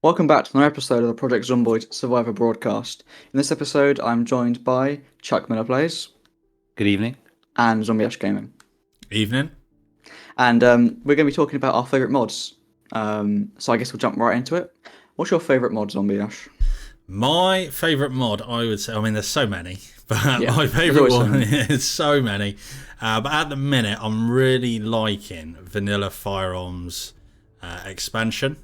Welcome back to another episode of the Project Zomboid Survivor Broadcast. In this episode, I'm joined by Chuck Miller Plays Good evening. and Zombie Ash Gaming. Evening. And we're going to be talking about our favourite mods. So I guess we'll jump right into it. What's your favourite mod, Zombie Ash? My favourite mod, I would say, I mean, there's so many, but Yeah, my there's favourite always so one many. is so many. But at the minute, I'm really liking Vanilla Firearms expansion.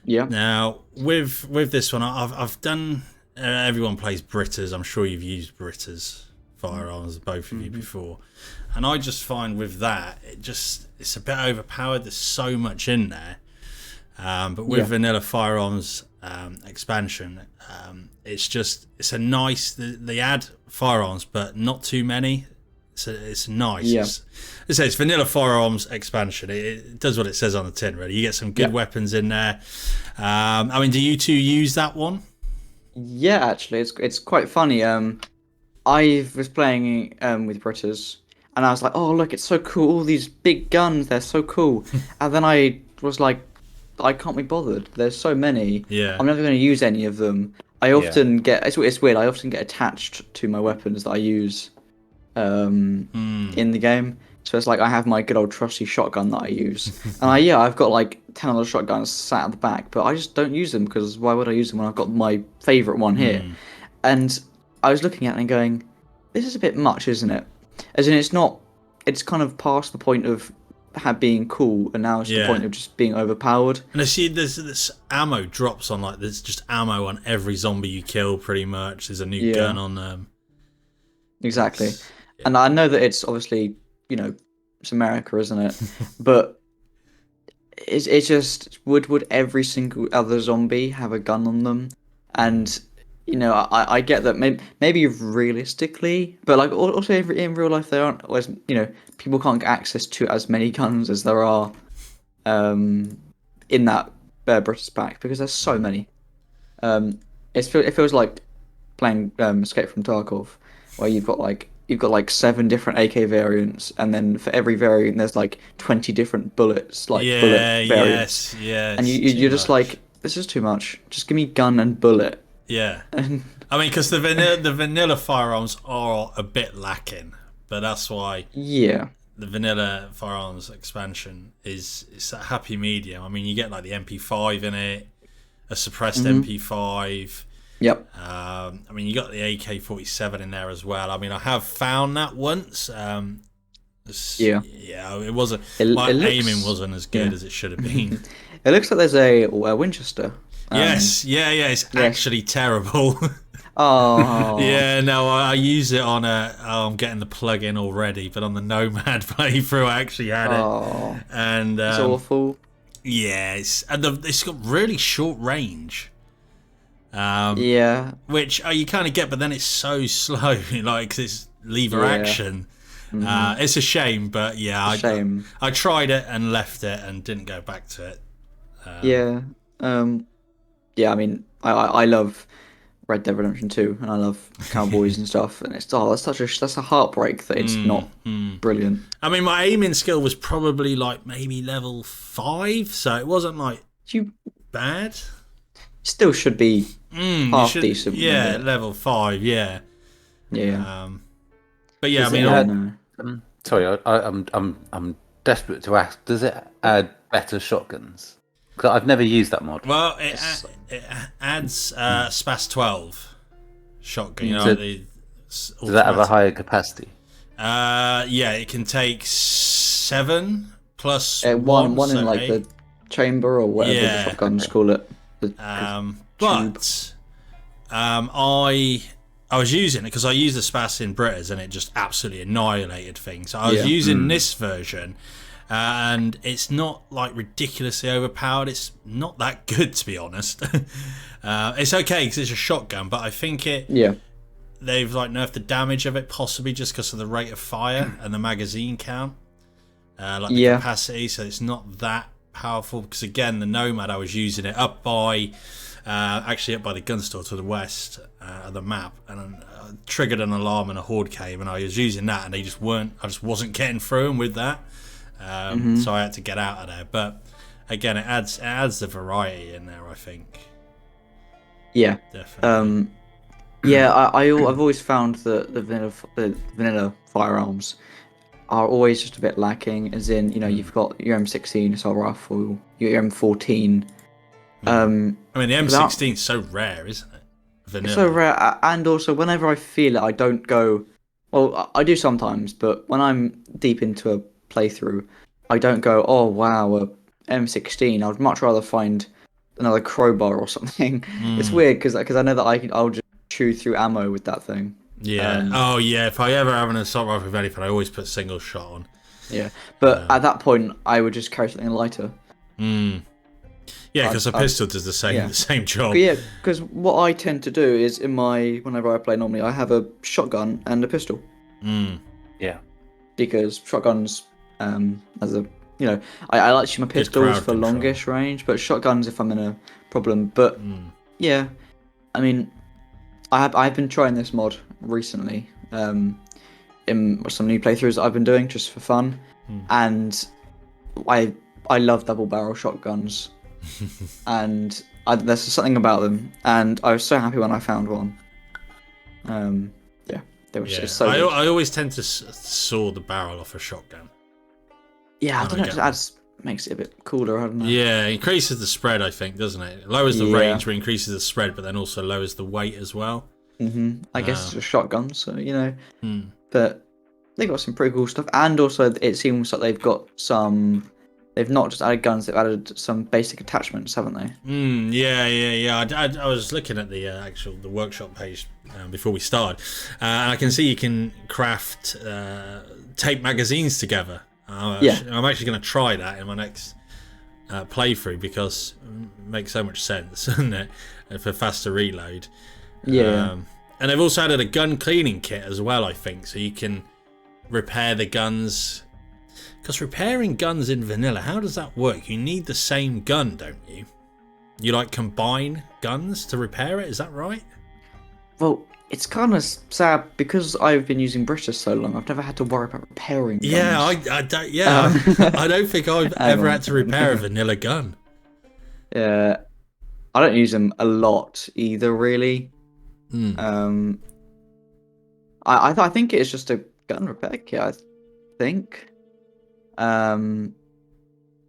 Yeah. Now, with this one, I've done. Everyone plays Britas. I'm sure you've used Britas firearms, both of you before, and I just find with that, it's a bit overpowered. There's so much in there, but with Vanilla Firearms expansion, it's a nice. They add firearms, but not too many. It's nice. Yeah. It's Vanilla Firearms expansion. It does what it says on the tin, really. You get some good weapons in there. I mean, do you two use that one? Yeah, actually, it's quite funny. I was playing with Britas, and I was like, "Oh, look, it's so cool! All these big guns, they're so cool." And then I was like, "I can't be bothered. There's so many. Yeah. I'm never going to use any of them." I often get it's weird. I often get attached to my weapons that I use in the game. So it's like I have my good old trusty shotgun that I use, and I've got like 10 other shotguns sat at the back, but I just don't use them because why would I use them when I've got my favourite one here? And I was looking at it and going, this is a bit much, isn't it? As in, it's kind of past the point of being cool, and now it's the point of just being overpowered. And I see there's this ammo drops on, like, there's just ammo on every zombie you kill, pretty much. There's a new gun on them. Exactly. And I know that it's obviously, it's America, isn't it? But it's just, would every single other zombie have a gun on them? And, I get that maybe realistically, but like also in real life, there aren't always, people can't get access to as many guns as there are in that British pack because there's so many. It feels like playing Escape from Tarkov, where you've got like 7 different AK variants, and then for every variant there's like 20 different bullets, bullet variants. Yes. And you're just like, this is too much. Just give me gun and bullet. Yeah. I mean, because the vanilla firearms are a bit lacking, but that's why the Vanilla Firearms expansion is that happy medium. I mean, you get like the MP5 in it, a suppressed MP5. Yep. I mean, you got the AK-47 in there as well. I mean, I have found that once. It wasn't. My aiming wasn't as good as it should have been. It looks like there's a Winchester. Yes. It's actually terrible. Oh. Yeah, no, I use it on I'm getting the plug-in already, but on the Nomad playthrough, I actually had it. And it's awful. Yeah, it's got really short range. Which you kind of get, but then it's so slow, like 'cause it's lever action. It's a shame, but I tried it and left it and didn't go back to it. I mean, I love Red Dead Redemption 2, and I love Cowboys and stuff, and that's a heartbreak that it's not brilliant. I mean, my aiming skill was probably like maybe level 5, so it wasn't like bad. Still should be half decent. Yeah, level 5. Yeah. But yeah, Sorry, I'm desperate to ask. Does it add better shotguns? Because I've never used that mod. Well, it adds SPAS 12 shotgun. Does that have a higher capacity? It can take 7 plus one so in like 8. the chamber or whatever the shotguns call it. I was using it because I used the SPAS in Britas and it just absolutely annihilated things. So I was using this version, and it's not like ridiculously overpowered. It's not that good, to be honest. It's okay because it's a shotgun, but I think they've like nerfed the damage of it, possibly just because of the rate of fire and the magazine count, the capacity. So it's not that powerful because again, the Nomad, I was using it up by the gun store to the west of the map, and triggered an alarm and a horde came, and I was using that, and I just wasn't getting through them with that. So I had to get out of there. But again, it adds the variety in there, I think. Yeah. Definitely. Yeah, I've always found that the vanilla firearms are always just a bit lacking. As in, you've got your M16 assault rifle, your M14. I mean, the without- M16 is so rare, isn't it? Vanilla. It's so rare, and also whenever I feel it, I don't go. Well, I do sometimes, but when I'm deep into a playthrough, I don't go, oh wow, a M16. I'd much rather find another crowbar or something. It's weird because I know that I'll just chew through ammo with that thing. Yeah. Oh yeah. If I ever have an assault rifle with anything, I always put single shot on. Yeah, but at that point, I would just carry something lighter. Yeah, because a pistol does the same job. Yeah, because what I tend to do is whenever I play normally, I have a shotgun and a pistol. Yeah. Because shotguns, as a I like to use my pistols for longish range, but shotguns if I'm in a problem. But yeah, I mean, I've been trying this mod recently, in some new playthroughs that I've been doing just for fun, and I love double barrel shotguns, and there's something about them, and I was so happy when I found one. Yeah, they were just so. I always tend to saw the barrel off a shotgun. Yeah, I don't know. It just makes it a bit cooler. I don't know. Yeah, it increases the spread, I think, doesn't it? It lowers the range, but increases the spread, but then also lowers the weight as well. I guess it's a shotgun, so but they've got some pretty cool stuff, and also it seems like they've got some. They've not just added guns; they've added some basic attachments, haven't they? Yeah. I was looking at the the workshop page before we started, and I can see you can craft tape magazines together. I'm actually going to try that in my next playthrough because it makes so much sense, doesn't it? For faster reload. Yeah. And they've also added a gun cleaning kit as well, I think, so you can repair the guns. Because repairing guns in vanilla, how does that work? You need the same gun, don't you? You combine guns to repair it, is that right? Well, it's kind of sad because I've been using British so long. I've never had to worry about repairing guns. Yeah, I don't. Yeah, I don't think I've ever had to repair a vanilla gun. Yeah, I don't use them a lot either, really. I think it's just a gun repair kit. I think. I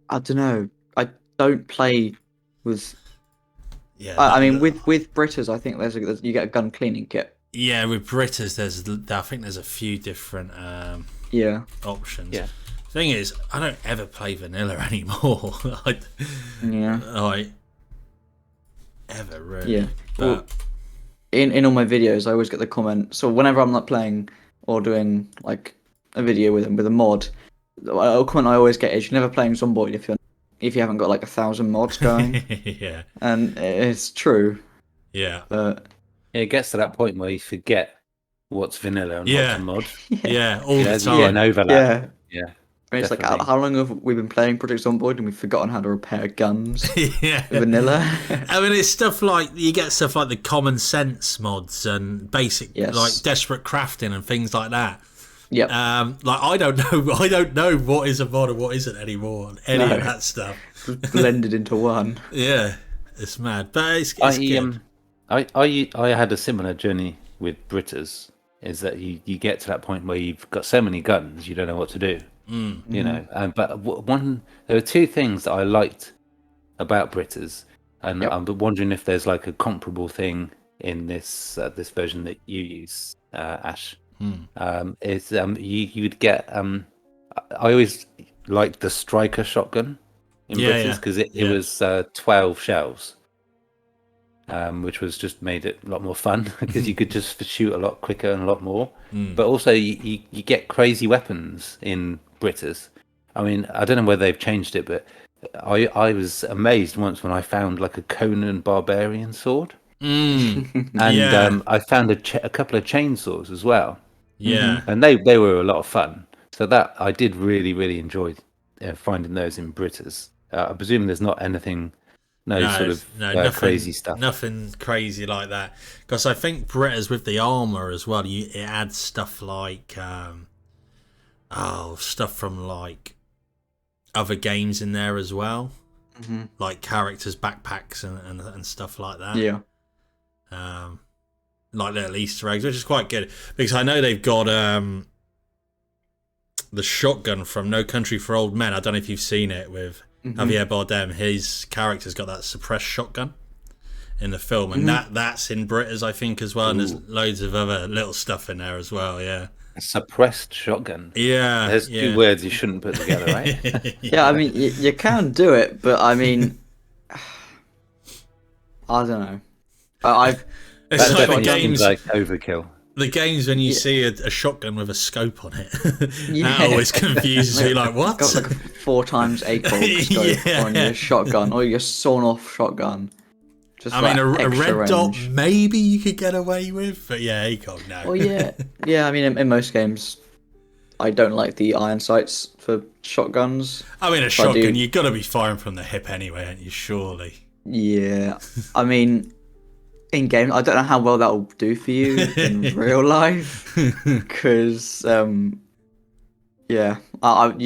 don't know. I don't play with. Yeah, I mean, with Britas, I think you get a gun cleaning kit. Yeah, with Britas, I think there's a few different options. Yeah. Thing is, I don't ever play vanilla anymore. Ever really. Yeah. But well, in all my videos, I always get the comment. So whenever I'm not playing or doing a video with a mod, a comment I always get is, "You're never playing Zomboid if you haven't got 1,000 mods going." Yeah. And it's true. Yeah. But it gets to that point where you forget what's vanilla and what's a mod. Yeah, all the time. An overlap. Yeah. It's definitely. How long have we been playing Project Zomboid and we've forgotten how to repair guns? Yeah. Vanilla. I mean, it's stuff you get stuff like the common sense mods and basic desperate crafting and things like that. Yep. I don't know what is a mod and what isn't anymore. Any of that stuff. Blended into one. Yeah, it's mad, but it's good. I had a similar journey with Britas. Is that you get to that point where you've got so many guns you don't know what to do. You know, but there were two things that I liked about Britas, and I'm wondering if there's a comparable thing in this version that you use, Ash. Is you would get I always liked the striker shotgun in Britas because it was 12 shells. Which was just made it a lot more fun because you could just shoot a lot quicker and a lot more. But also you get crazy weapons in Britas. I mean, I don't know whether they've changed it, but I was amazed once when I found a Conan barbarian sword. And I found a couple of chainsaws as well. Yeah. And they were a lot of fun. So that I did really, really enjoy finding those in Britas. I presume there's not anything... nothing, crazy stuff. Nothing crazy like that. Because I think Britas with the armor as well, it adds stuff like stuff from other games in there as well. like characters' backpacks and stuff like that. Yeah. Like little Easter eggs, which is quite good because I know they've got the shotgun from No Country for Old Men. I don't know if you've seen it with Javier Bardem. His character's got that suppressed shotgun in the film, and that's in Britas, I think, as well. And there's loads of other little stuff in there as well. Yeah, a suppressed shotgun. Yeah, there's two words you shouldn't put together, right? Yeah, I mean, you can do it, but I mean, I don't know. It's like the games like overkill. The games when you see a shotgun with a scope on it, that always confuses me. Like, what? Got like a 4x8 scope on your shotgun or your sawn-off shotgun. Just I mean, a red range. dot maybe you could get away with, but yeah, ACOG, no. Well, yeah. I mean, in most games, I don't like the iron sights for shotguns. I mean, a shotgun, you've got to be firing from the hip anyway, aren't you? Surely. Yeah, I mean, in game, I don't know how well that will do for you in real life, because you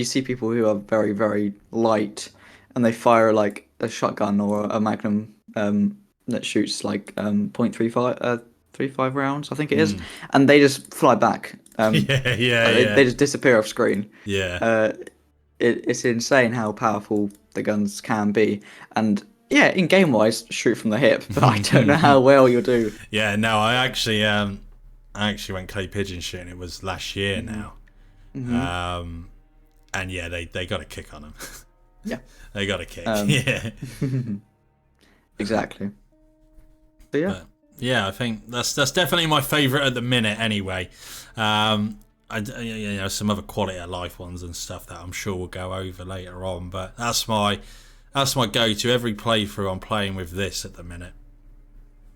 see people who are very, very light, and they fire like a shotgun or a magnum that shoots like 0.35 rounds, I think it is, and they just fly back. They just disappear off screen. Yeah. It's insane how powerful the guns can be, and yeah, in game wise, shoot from the hip, but I don't know how well you'll do. Yeah, no, I actually went clay pigeon shooting. It was last year now, and yeah, they got a kick on them. Yeah, they got a kick. Yeah, exactly. But yeah, I think that's definitely my favourite at the minute. Anyway, some other quality of life ones and stuff that I'm sure we'll go over later on, but that's my go-to. Every playthrough I'm playing with this at the minute.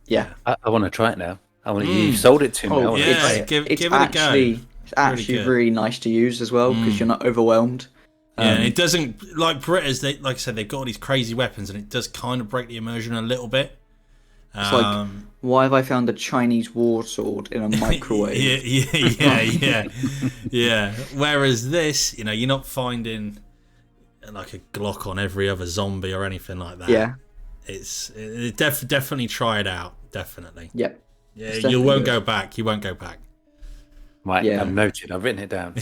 Yeah, I want to try it now. You sold it to me. Oh, yeah, give it a go. It's actually really nice to use as well because you're not overwhelmed. Yeah, and it doesn't, like Britas, like I said, they've got all these crazy weapons and it does kind of break the immersion a little bit. It's like, why have I found a Chinese war sword in a microwave? yeah. Whereas this, you're not finding like a Glock on every other zombie or anything like that. Yeah, definitely try it out. Definitely. Yep. Yeah, you won't go back. You won't go back. Right, yeah. I'm noted. I've written it down.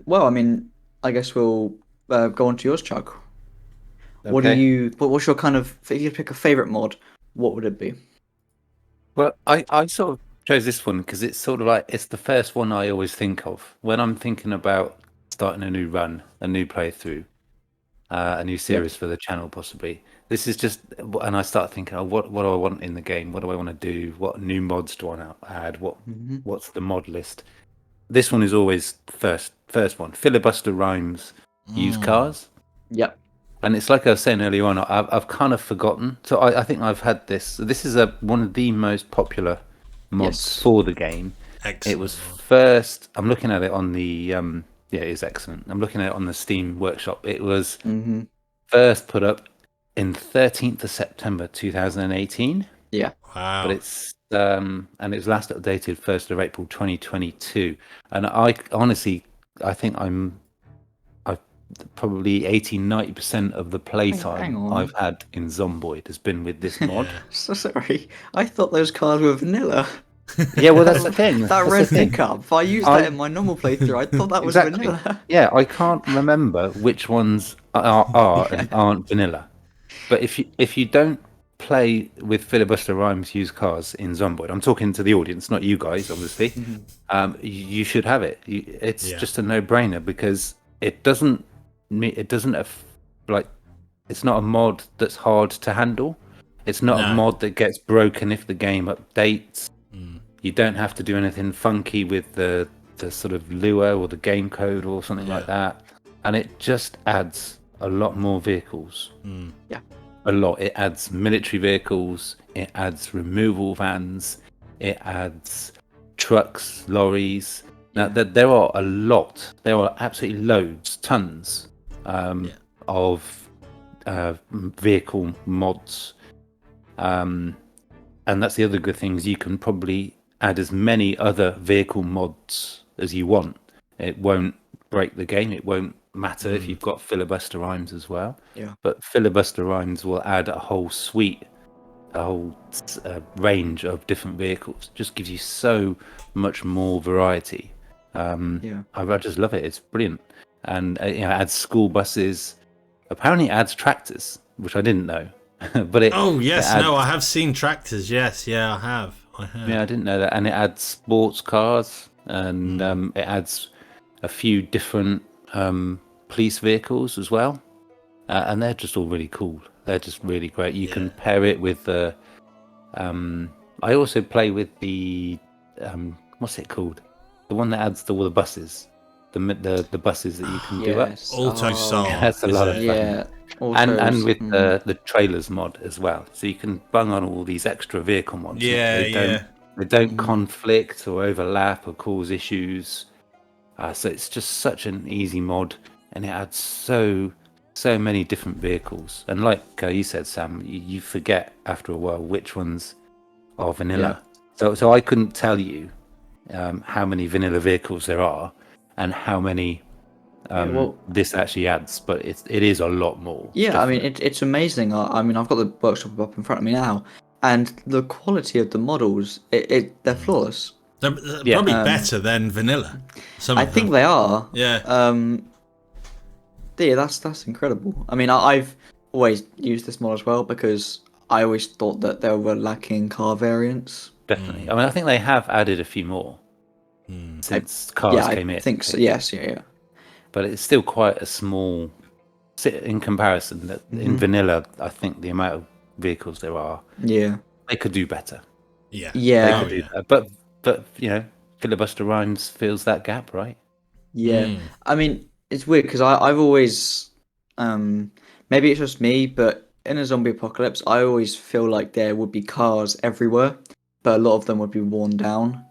Well, I mean, I guess we'll go on to yours, Chuck. Okay. What's your kind of? If you could pick a favorite mod, what would it be? Well, I sort of chose this one because it's sort of like it's the first one I always think of when I'm thinking about starting a new run, a new playthrough, a new series for the channel, possibly. This is just, and I start thinking, what do I want in the game? What do I want to do? What new mods do I want to add? What's the mod list? This one is always first one. Filibuster Rhymes, used cars. Yep. And it's like I was saying earlier on, I've kind of forgotten. So I think I've had this. This is one of the most popular mods for the game. Excellent. It was first. I'm looking at it on the. It is excellent. I'm looking at it on the Steam Workshop. It was first put up in 13th of September 2018. Yeah. Wow. But it's and it was last updated 1st of April 2022. And I honestly, I think I've probably 80-90% of the playtime I've had in Zomboid has been with this mod. So sorry, I thought those cars were vanilla. Yeah, well, that's the thing. That red pickup. If I used that in my normal playthrough, I thought that was vanilla. Yeah, I can't remember which ones are and aren't vanilla. But if you don't play with Filibuster Rhymes used cars in Zomboid, I'm talking to the audience, not you guys, obviously. You should have it. It's just a no-brainer because it doesn't like it's not a mod that's hard to handle. It's not a mod that gets broken if the game updates. You don't have to do anything funky with the sort of lure or the game code or something like that. And it just adds a lot more vehicles. Yeah. A lot. It adds military vehicles, it adds removal vans, it adds trucks, lorries. Now there are a lot. There are absolutely loads, tons of vehicle mods. And that's the other good thing is you can probably add as many other vehicle mods as you want. It won't break the game. It won't matter if you've got filibuster rhymes as well. Yeah. But filibuster rhymes will add a whole suite, a whole range of different vehicles. Just gives you so much more variety. I just love it. It's brilliant. And it adds school buses. Apparently it adds tractors, which I didn't know. But I have seen tractors. Yes, I have. Yeah, I didn't know that. And it adds sports cars, and it adds a few different police vehicles as well. And they're just all really cool. They're just really great. You can pair it with the... I also play with the... what's it called? The one that adds to all the buses. The buses that you can do up. Autosol. That's a lot of fun. Yeah. And with the trailers mod as well. So you can bung on all these extra vehicle mods. They don't conflict or overlap or cause issues. So it's just such an easy mod, and it adds so many different vehicles. And like you said, Sam, you forget after a while which ones are vanilla. So I couldn't tell you how many vanilla vehicles there are and how many this actually adds, but it is a lot more. Yeah, definitely. I mean, it's amazing. I mean, I've got the workshop up in front of me now, and the quality of the models, they're flawless. They're probably better than vanilla. I think they are. Yeah. Yeah, that's incredible. I mean, I've always used this mod as well because I always thought that there were lacking car variants. Definitely. I mean, I think they have added a few more since cars came in. I think so. Yes, yeah. But it's still quite a small, in comparison. That in vanilla, I think the amount of vehicles there are, they could do better. Yeah. Yeah. They could do better. But filibuster rhymes fills that gap, right? Yeah. I mean, it's weird because I've always, maybe it's just me, but in a zombie apocalypse, I always feel like there would be cars everywhere, but a lot of them would be worn down.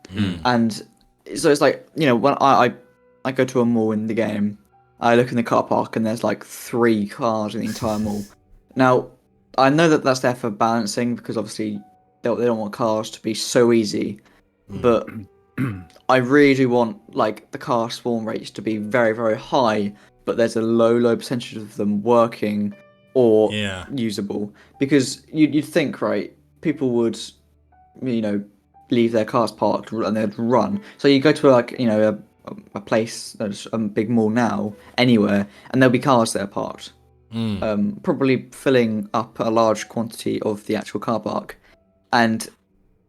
And so it's like, when I go to a mall in the game, I look in the car park and there's like 3 cars in the entire mall. Now, I know that that's there for balancing because obviously they don't want cars to be so easy, but I really do want like the car spawn rates to be very, very high, but there's a low percentage of them working or usable, because you'd think, right, people would, leave their cars parked and they'd run. So you go to a place that's a big mall now, anywhere, and there'll be cars that are parked, probably filling up a large quantity of the actual car park. And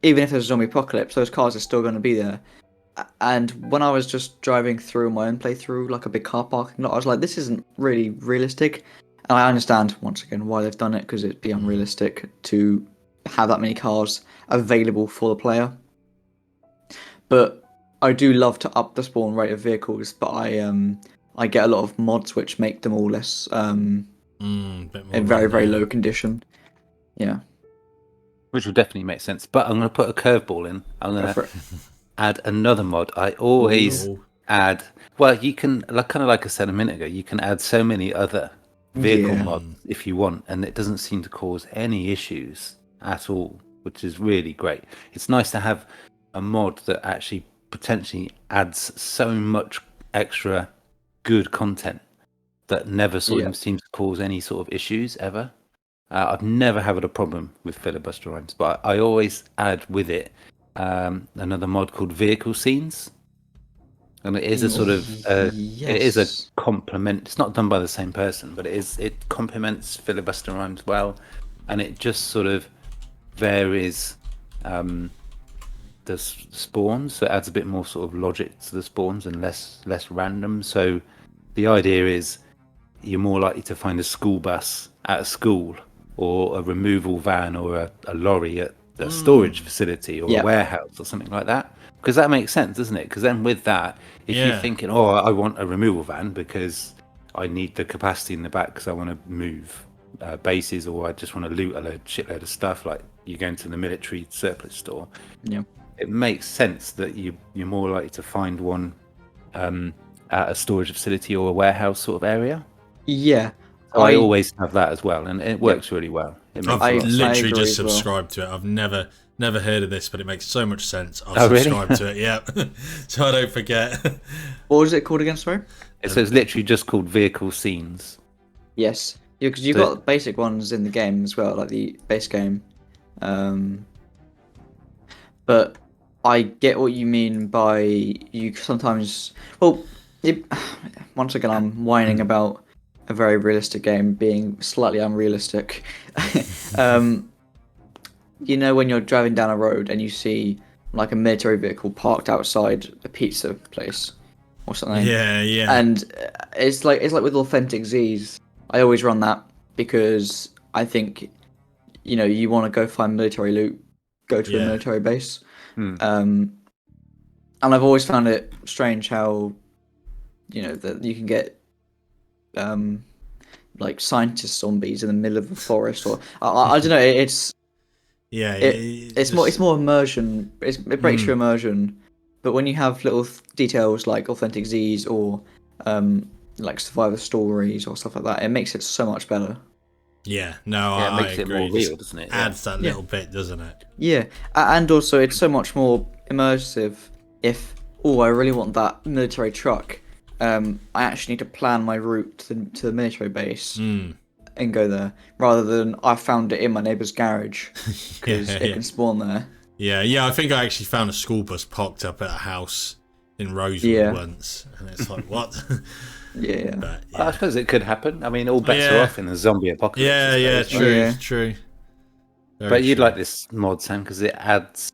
even if there's a zombie apocalypse, those cars are still going to be there. And when I was just driving through my own playthrough, like a big car parking lot, I was like, this isn't really realistic. And I understand, once again, why they've done it, because it'd be unrealistic to have that many cars available for the player. But I do love to up the spawn rate of vehicles, but I get a lot of mods which make them all less in very, very low condition. Yeah. Which will definitely make sense. But I'm going to put a curveball in. I'm going to add another mod. I always add... Well, you can, kind of like I said a minute ago, you can add so many other vehicle mods if you want, and it doesn't seem to cause any issues at all, which is really great. It's nice to have a mod that actually potentially adds so much extra good content that never sort of seems to cause any sort of issues ever. I've never had a problem with filibuster rhymes, but I always add with it another mod called vehicle scenes, and it is a sort of it is a complement. It's not done by the same person, but it complements filibuster rhymes well, and it just sort of varies the spawns, so it adds a bit more sort of logic to the spawns and less random. So the idea is you're more likely to find a school bus at a school, or a removal van, or a lorry at a storage facility, or a warehouse, or something like that. Because that makes sense, doesn't it? Because then with that, if you're thinking, I want a removal van because I need the capacity in the back because I want to move bases, or I just want to loot a shitload of stuff, like you go into the military surplus store. Yeah. It makes sense that you're more likely to find one at a storage facility or a warehouse sort of area. Yeah. I always have that as well, and it works really well. I've literally just subscribed to it. I've never Never heard of this, but it makes so much sense. I'll really? subscribe to it, yeah. So I don't forget. What was it called again, sorry? So it's literally just called vehicle scenes. Yes. Yeah, because you've got basic ones in the game as well, like the base game. But I get what you mean by you sometimes... Well, once again, I'm whining about a very realistic game being slightly unrealistic. You know, when you're driving down a road and you see like a military vehicle parked outside a pizza place or something. Yeah. And it's like with authentic Z's. I always run that because I think, you know, you want to go find military loot, go to a military base. And I've always found it strange how, you know, that you can get like scientist zombies in the middle of a forest, or I don't know. It's more immersion. It breaks your immersion, but when you have little details like authentic Z's or like survivor stories or stuff like that, it makes it so much better. Yeah, no, Yeah, it I makes agree. it more real, doesn't it? Adds that little bit, doesn't it? Yeah, and also it's so much more immersive if, I really want that military truck. I actually need to plan my route to the military base and go there, rather than I found it in my neighbour's garage because it can spawn there. Yeah, I think I actually found a school bus parked up at a house in Rosewood once, and it's like, what? Yeah. But, Well, I suppose it could happen. I mean, all bets are off in a zombie apocalypse. True. But you'd like this mod, Sam, because it adds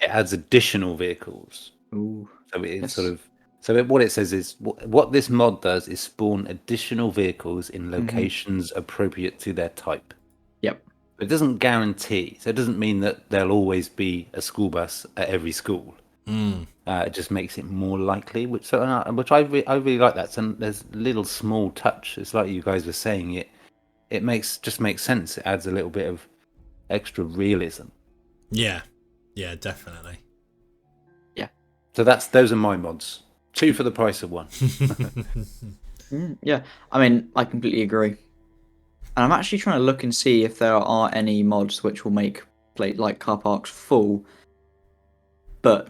additional vehicles. Ooh. So it's what it says is what this mod does is spawn additional vehicles in locations appropriate to their type. Yep. But it doesn't guarantee. So it doesn't mean that there'll always be a school bus at every school. It just makes it more likely, which I really like that. So there's a little small touch. It's like you guys were saying. It makes sense. It adds a little bit of extra realism. Yeah, definitely. Yeah. So those are my mods. 2 for the price of 1. Yeah, I mean, I completely agree. And I'm actually trying to look and see if there are any mods which will make like car parks full, but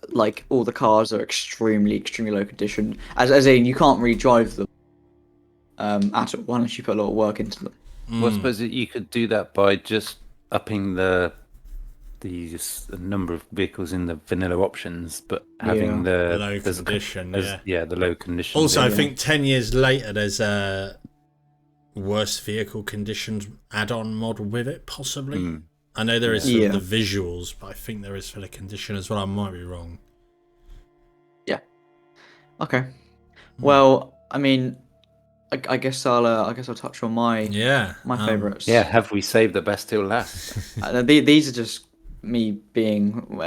like all the cars are extremely low condition. As in, you can't really drive them at all unless you put a lot of work into them. Well, I suppose that you could do that by just upping the number of vehicles in the vanilla options, but having the low condition. The low condition. Also, I think 10 years later, there's a worse vehicle conditions add-on mod with it, possibly. I know there is for the visuals, but I think there is for the condition as well. I might be wrong. Yeah. Okay. Well, I mean, I guess I'll touch on my favorites. Yeah. Have we saved the best till last? These are just me being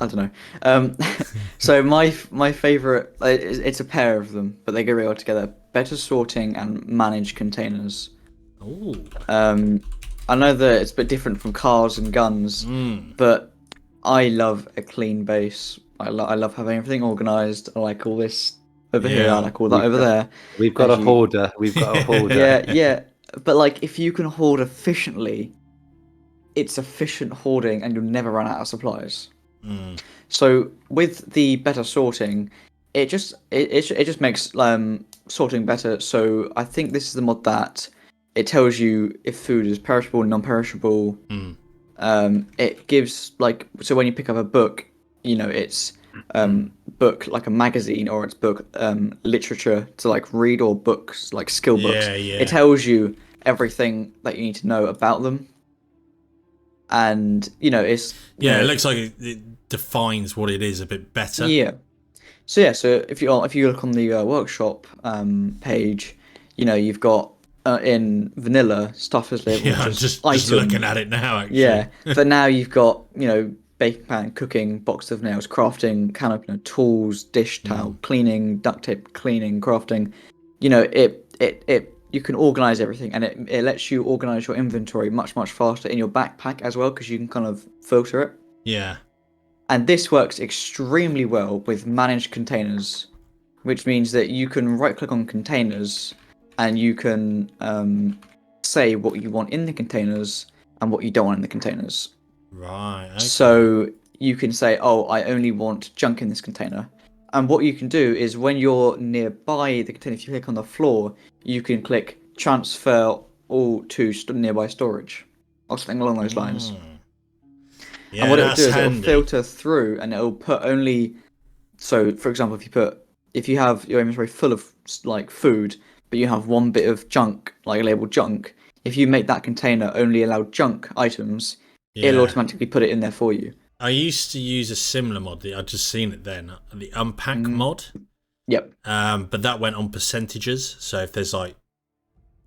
I don't know. So my favorite, it's a pair of them, but they go really well together. Better sorting and managed containers. Ooh. I know that it's a bit different from cars and guns, but I love a clean base. I love having everything organized. I like all this over here. I like all that over there. We've got a hoarder. Yeah. But like, if you can hoard efficiently, it's efficient hoarding, and you'll never run out of supplies. So with the better sorting, it just makes sorting better. So I think this is the mod that it tells you if food is perishable and non-perishable. It gives so when you pick up a book, you know it's book like a magazine, or it's book literature to read, or books like skill books. It tells you everything that you need to know about them, and it's it looks like it defines what it is a bit better. So if you look on the workshop page, you've got in vanilla stuff is labeled I'm just looking at it now, actually. But now you've got baking pan, cooking, box of nails, crafting, can opener, tools, dish towel, cleaning, duct tape, cleaning, crafting. You can organize everything, and it lets you organize your inventory much faster in your backpack as well, because you can kind of filter it. Yeah. And this works extremely well with managed containers, which means that you can right click on containers and you can say what you want in the containers and what you don't want in the containers. Right. Okay. So you can say, oh, I only want junk in this container. And what you can do is when you're nearby the container, if you click on the floor, you can click transfer all to nearby storage or something along those lines. Yeah, And what it'll do is handy. it'll filter through and it'll put only. So, for example, if you have your inventory full of like food, but you have one bit of junk, like labeled junk, if you make that container only allow junk items, it'll automatically put it in there for you. I used to use a similar mod. I'd just seen it then, the unpack mod. Yep. But that went on percentages. So if there's like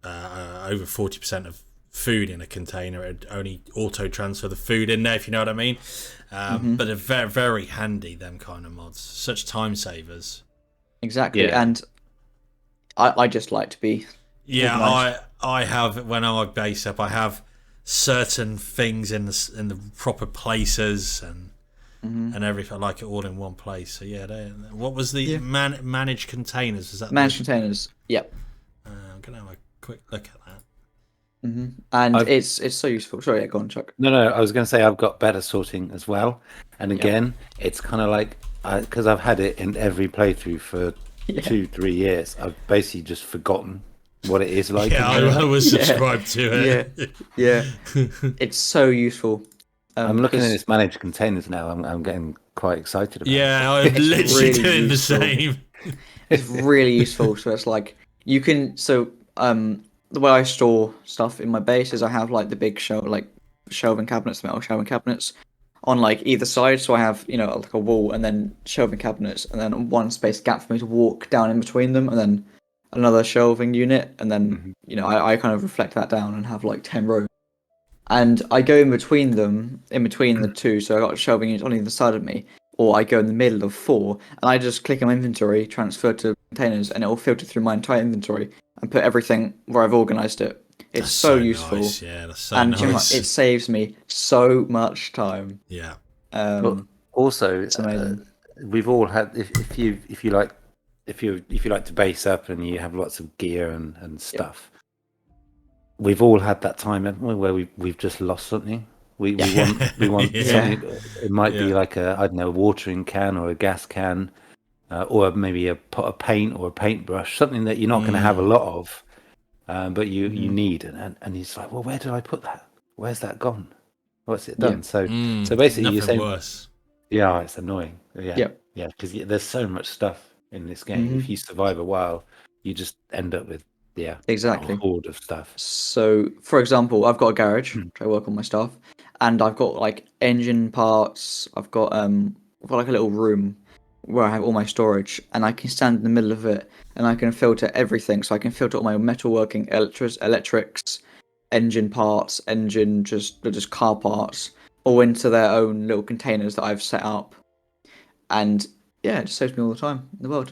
over 40% of food in a container, it'd only auto transfer the food in there, if you know what I mean. But they're very, very handy, them kind of mods. Such time savers. Exactly. Yeah. And I just like to be. Yeah, organized. I have, when I base up, I have certain things in the proper places and everything. I like it all in one place. So yeah, what was the managed containers? Was that managed containers? Yep. I'm gonna have a quick look at that. And it's so useful. Sorry, go on, Chuck. No, I was going to say I've got better sorting as well. And again, it's kind of like because I've had it in every playthrough for 2-3 years. I've basically just forgotten what it is like. Yeah, I was subscribed to it. Yeah. It's so useful. I'm looking at this managed containers now. I'm getting quite excited about it. Yeah, I'm literally really doing the same. It's really useful. So it's like you can. So the way I store stuff in my base is I have like the big shelving cabinets, metal shelving cabinets on like either side. So I have like a wall and then shelving cabinets and then one space gap for me to walk down in between them and then another shelving unit and then I kind of reflect that down and have like 10 rows. And I go in between the two, so I got shelving units on either side of me, or I go in the middle of 4, and I just click on inventory, transfer to containers, and it will filter through my entire inventory and put everything where I've organised it. It's so useful. Nice. Yeah, that's so and nice. It saves me so much time. Yeah. But also, it's amazing. We've all had if you like to base up and you have lots of gear and stuff. We've all had that time, haven't we, where we've just lost something. We want something. It might be like a watering can or a gas can, or maybe a pot of paint or a paintbrush, something that you're not going to have a lot of, but you need. And it's like, well, where did I put that? Where's that gone? What's it done? So basically, you're saying, worse. Yeah, it's annoying. Yeah, because there's so much stuff in this game. If you survive a while, you just end up with. Yeah, exactly. A horde of stuff. So, for example, I've got a garage which I work on my stuff, and I've got like engine parts. I've got like a little room where I have all my storage, and I can stand in the middle of it, and I can filter everything. So I can filter all my metalworking, electrics, engine parts, just car parts, all into their own little containers that I've set up, and it just saves me all the time in the world.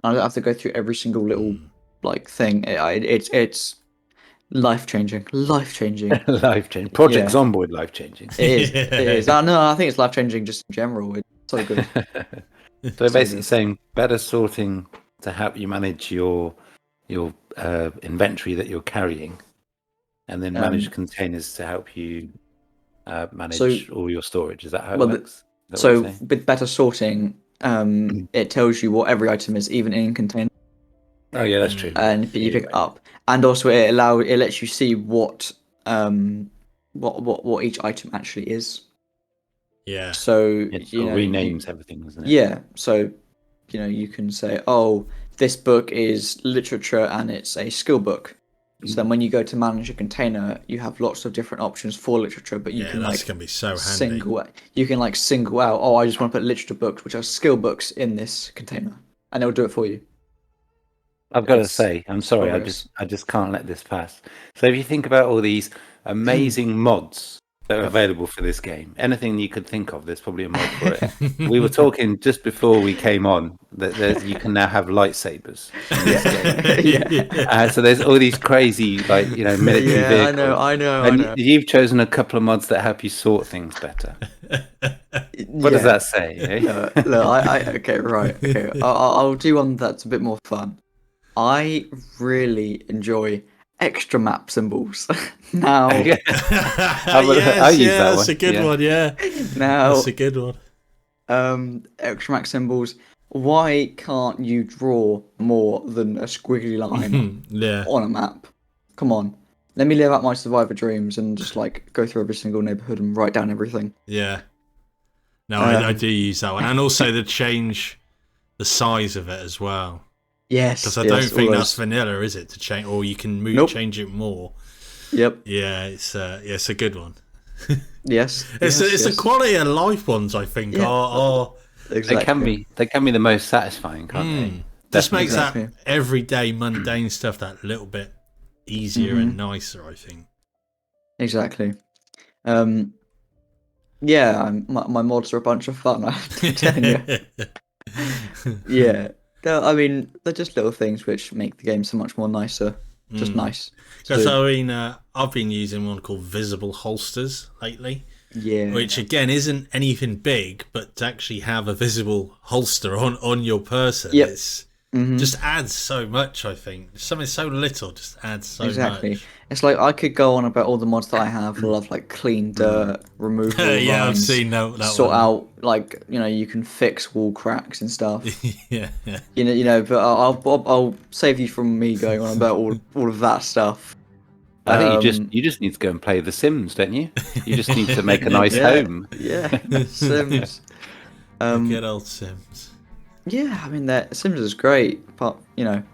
And I don't have to go through every single little. Like thing, it's life changing. Project Zomboid, life changing. It is. No, I think it's life changing just in general. It's so good. So basically, saying better sorting to help you manage your inventory that you're carrying, and then manage containers to help you manage all your storage. Is that how it works? So with better sorting, it tells you what every item is, even in container. Oh yeah, that's true. And you pick it up, and also it lets you see what each item actually is. Yeah. So it renames everything, doesn't it? Yeah. So you can say, oh, this book is literature and it's a skill book. So then when you go to manage a container, you have lots of different options for literature, but you can that's gonna be so handy. You can single out. Oh, I just want to put literature books, which are skill books, in this container, and it'll do it for you. I've got to say, I'm sorry, I just can't let this pass. So if you think about all these amazing mods that are available for this game, anything you could think of, there's probably a mod for it. We were talking just before we came on that you can now have lightsabers in this game. So there's all these crazy military vehicles. I know. And you've chosen a couple of mods that help you sort things better. What does that say? Eh? Look, okay, right. Okay. I'll do one that's a bit more fun. I really enjoy extra map symbols. Now, I use that that's one. a good one. Yeah, now, that's a good one. extra map symbols. Why can't you draw more than a squiggly line Yeah. on a map? Come on. Let me live out my survivor dreams and just like go through every single neighborhood and write down everything. Yeah. No, I do use that one, and also the change the size of it as well. Yes, Because I don't think that's vanilla, is it? To change, or you can change it more. Yep. Yeah, it's a good one. Yes. It's the quality of life ones. I think are exactly. They can be the most satisfying, can't they? Just makes that everyday mundane stuff that little bit easier and nicer, I think. Exactly. Yeah, my mods are a bunch of fun. I have to tell you. Yeah. I mean, they're just little things which make the game so much more nicer. Just nice. Because I mean, I've been using one called visible holsters lately. Yeah. Which again isn't anything big, but to actually have a visible holster on your person, it's just adds so much. I think something so little just adds so much. It's like I could go on about all the mods that I have. I love like clean dirt, removal. Yeah, lines, I've seen that sort one. out like you can fix wall cracks and stuff. yeah. But I'll save you from me going on about all of that stuff. I think you just need to go and play The Sims, don't you? You just need to make a nice home. Yeah, Sims. Good old Sims. Yeah, I mean that Sims is great, but the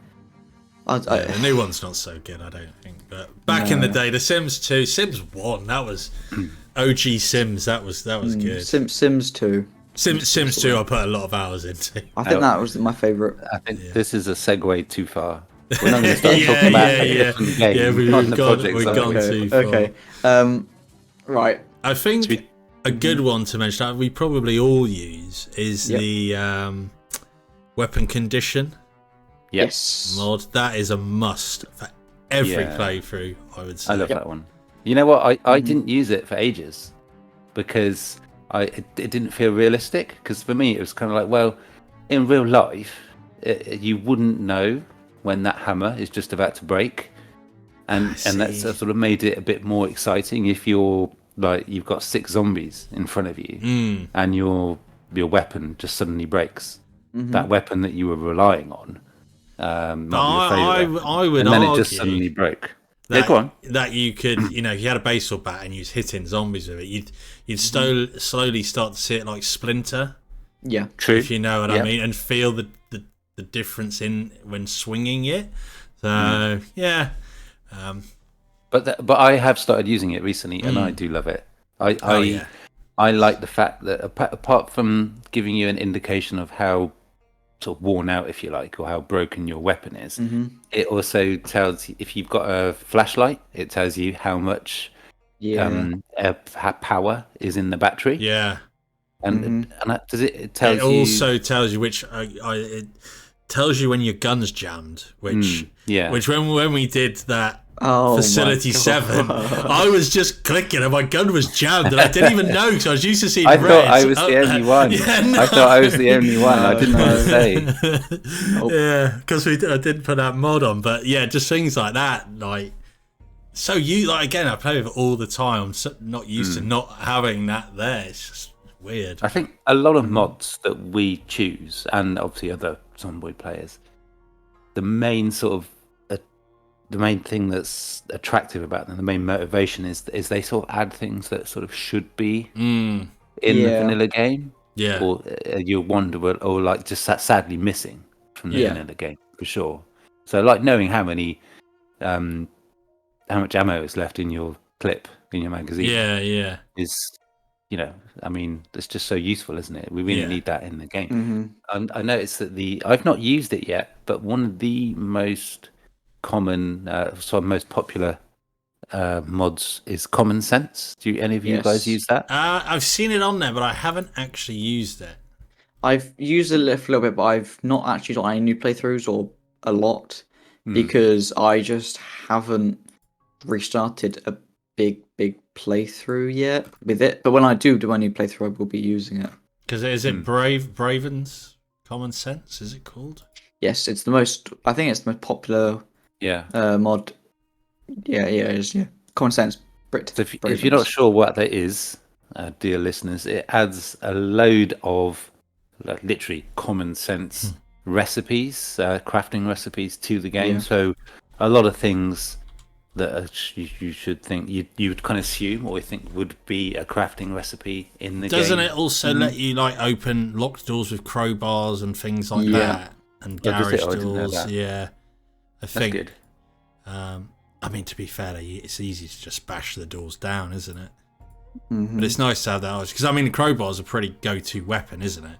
new one's not so good, I don't think. But back in the day, The Sims 2, Sims 1, that was OG Sims. That was good. Sims 2. Sims 2, I put a lot of hours into. I think that was my favourite. I think this is a segue too far. We're not going to start talking about a different game. Yeah, we've gone too far. Okay. Right. I think a good one to mention that we probably all use is the weapon condition. Yes. Mod. That is a must for every playthrough, I would say. I love that one. You know what? I didn't use it for ages because it didn't feel realistic. Because for me, it was kind of like, well, in real life, you wouldn't know when that hammer is just about to break, and that's sort of made it a bit more exciting if you're like you've got 6 zombies in front of you and your weapon just suddenly breaks. That weapon that you were relying on I would and then argue it just suddenly broke. that, go on. that you could, if you had a baseball bat and you was hitting zombies with it, you'd slowly start to see it like splinter. Yeah, true. If you know what I mean, and feel the difference in when swinging it. So but I have started using it recently, and I do love it. I like the fact that apart from giving you an indication of how sort of worn out, if you like, or how broken your weapon is, it also tells you if you've got a flashlight. It tells you how much power is in the battery. Yeah, and does it tells you? It also tells you which it tells you when your gun's jammed. Which when we did that. Facility 7. I was just clicking and my gun was jammed and I didn't even know because I was used to seeing red. Thought I was the only one. I thought I was the only one. I didn't know what to say. Yeah, because I didn't put that mod on. But yeah, just things like that. Like, so again, I play with it all the time. I'm not used to not having that there. It's just weird. I think a lot of mods that we choose, and obviously other Zomboid players, the main thing that's attractive about them, the main motivation is they sort of add things that sort of should be in the vanilla game. Yeah. Or you wonder, or like just sadly missing from the vanilla game, for sure. So like knowing how much ammo is left in your clip, in your magazine. Yeah. Is, I mean, it's just so useful, isn't it? We really need that in the game. I noticed that I've not used it yet, but one of the most common, most popular mods is Common Sense. Do any of you guys use that? I've seen it on there, but I haven't actually used it. I've used it a little bit, but I've not actually done any new playthroughs or a lot because I just haven't restarted a big playthrough yet with it. But when I do a new playthrough, I will be using it. Because is it Braven's Common Sense? Is it called? Yes, I think it's the most popular mod Yeah. Common sense. Brit. So if you're not sure what that is, dear listeners, it adds a load of literally common sense recipes, crafting recipes to the game. Yeah. So a lot of things that you should think you would kind of assume or think would be a crafting recipe in the game. Doesn't it also let you like open locked doors with crowbars and things like that, and garage doors? Yeah, I think. That's good. I mean, to be fair, it's easy to just bash the doors down, isn't it? Mm-hmm. But it's nice to have that because I mean, crowbar's a pretty go-to weapon, isn't it?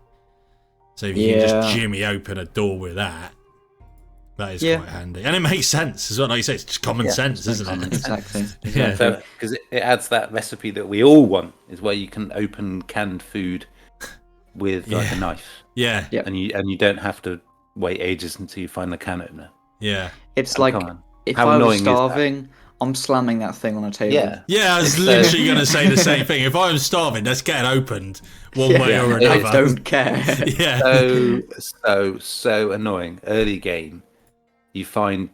So if you can just jimmy open a door with that is quite handy, and it makes sense as well. Like you say, it's just common sense, isn't it? Exactly. Yeah, so because it adds that recipe that we all want, is where you can open canned food with like a knife. Yeah, and you don't have to wait ages until you find the can opener. Yeah, it's like if I was starving, I'm slamming that thing on a table. Yeah, I was literally going to say the same thing. If I'm starving, let's get it opened one way or another. I don't care. So annoying. Early game, you find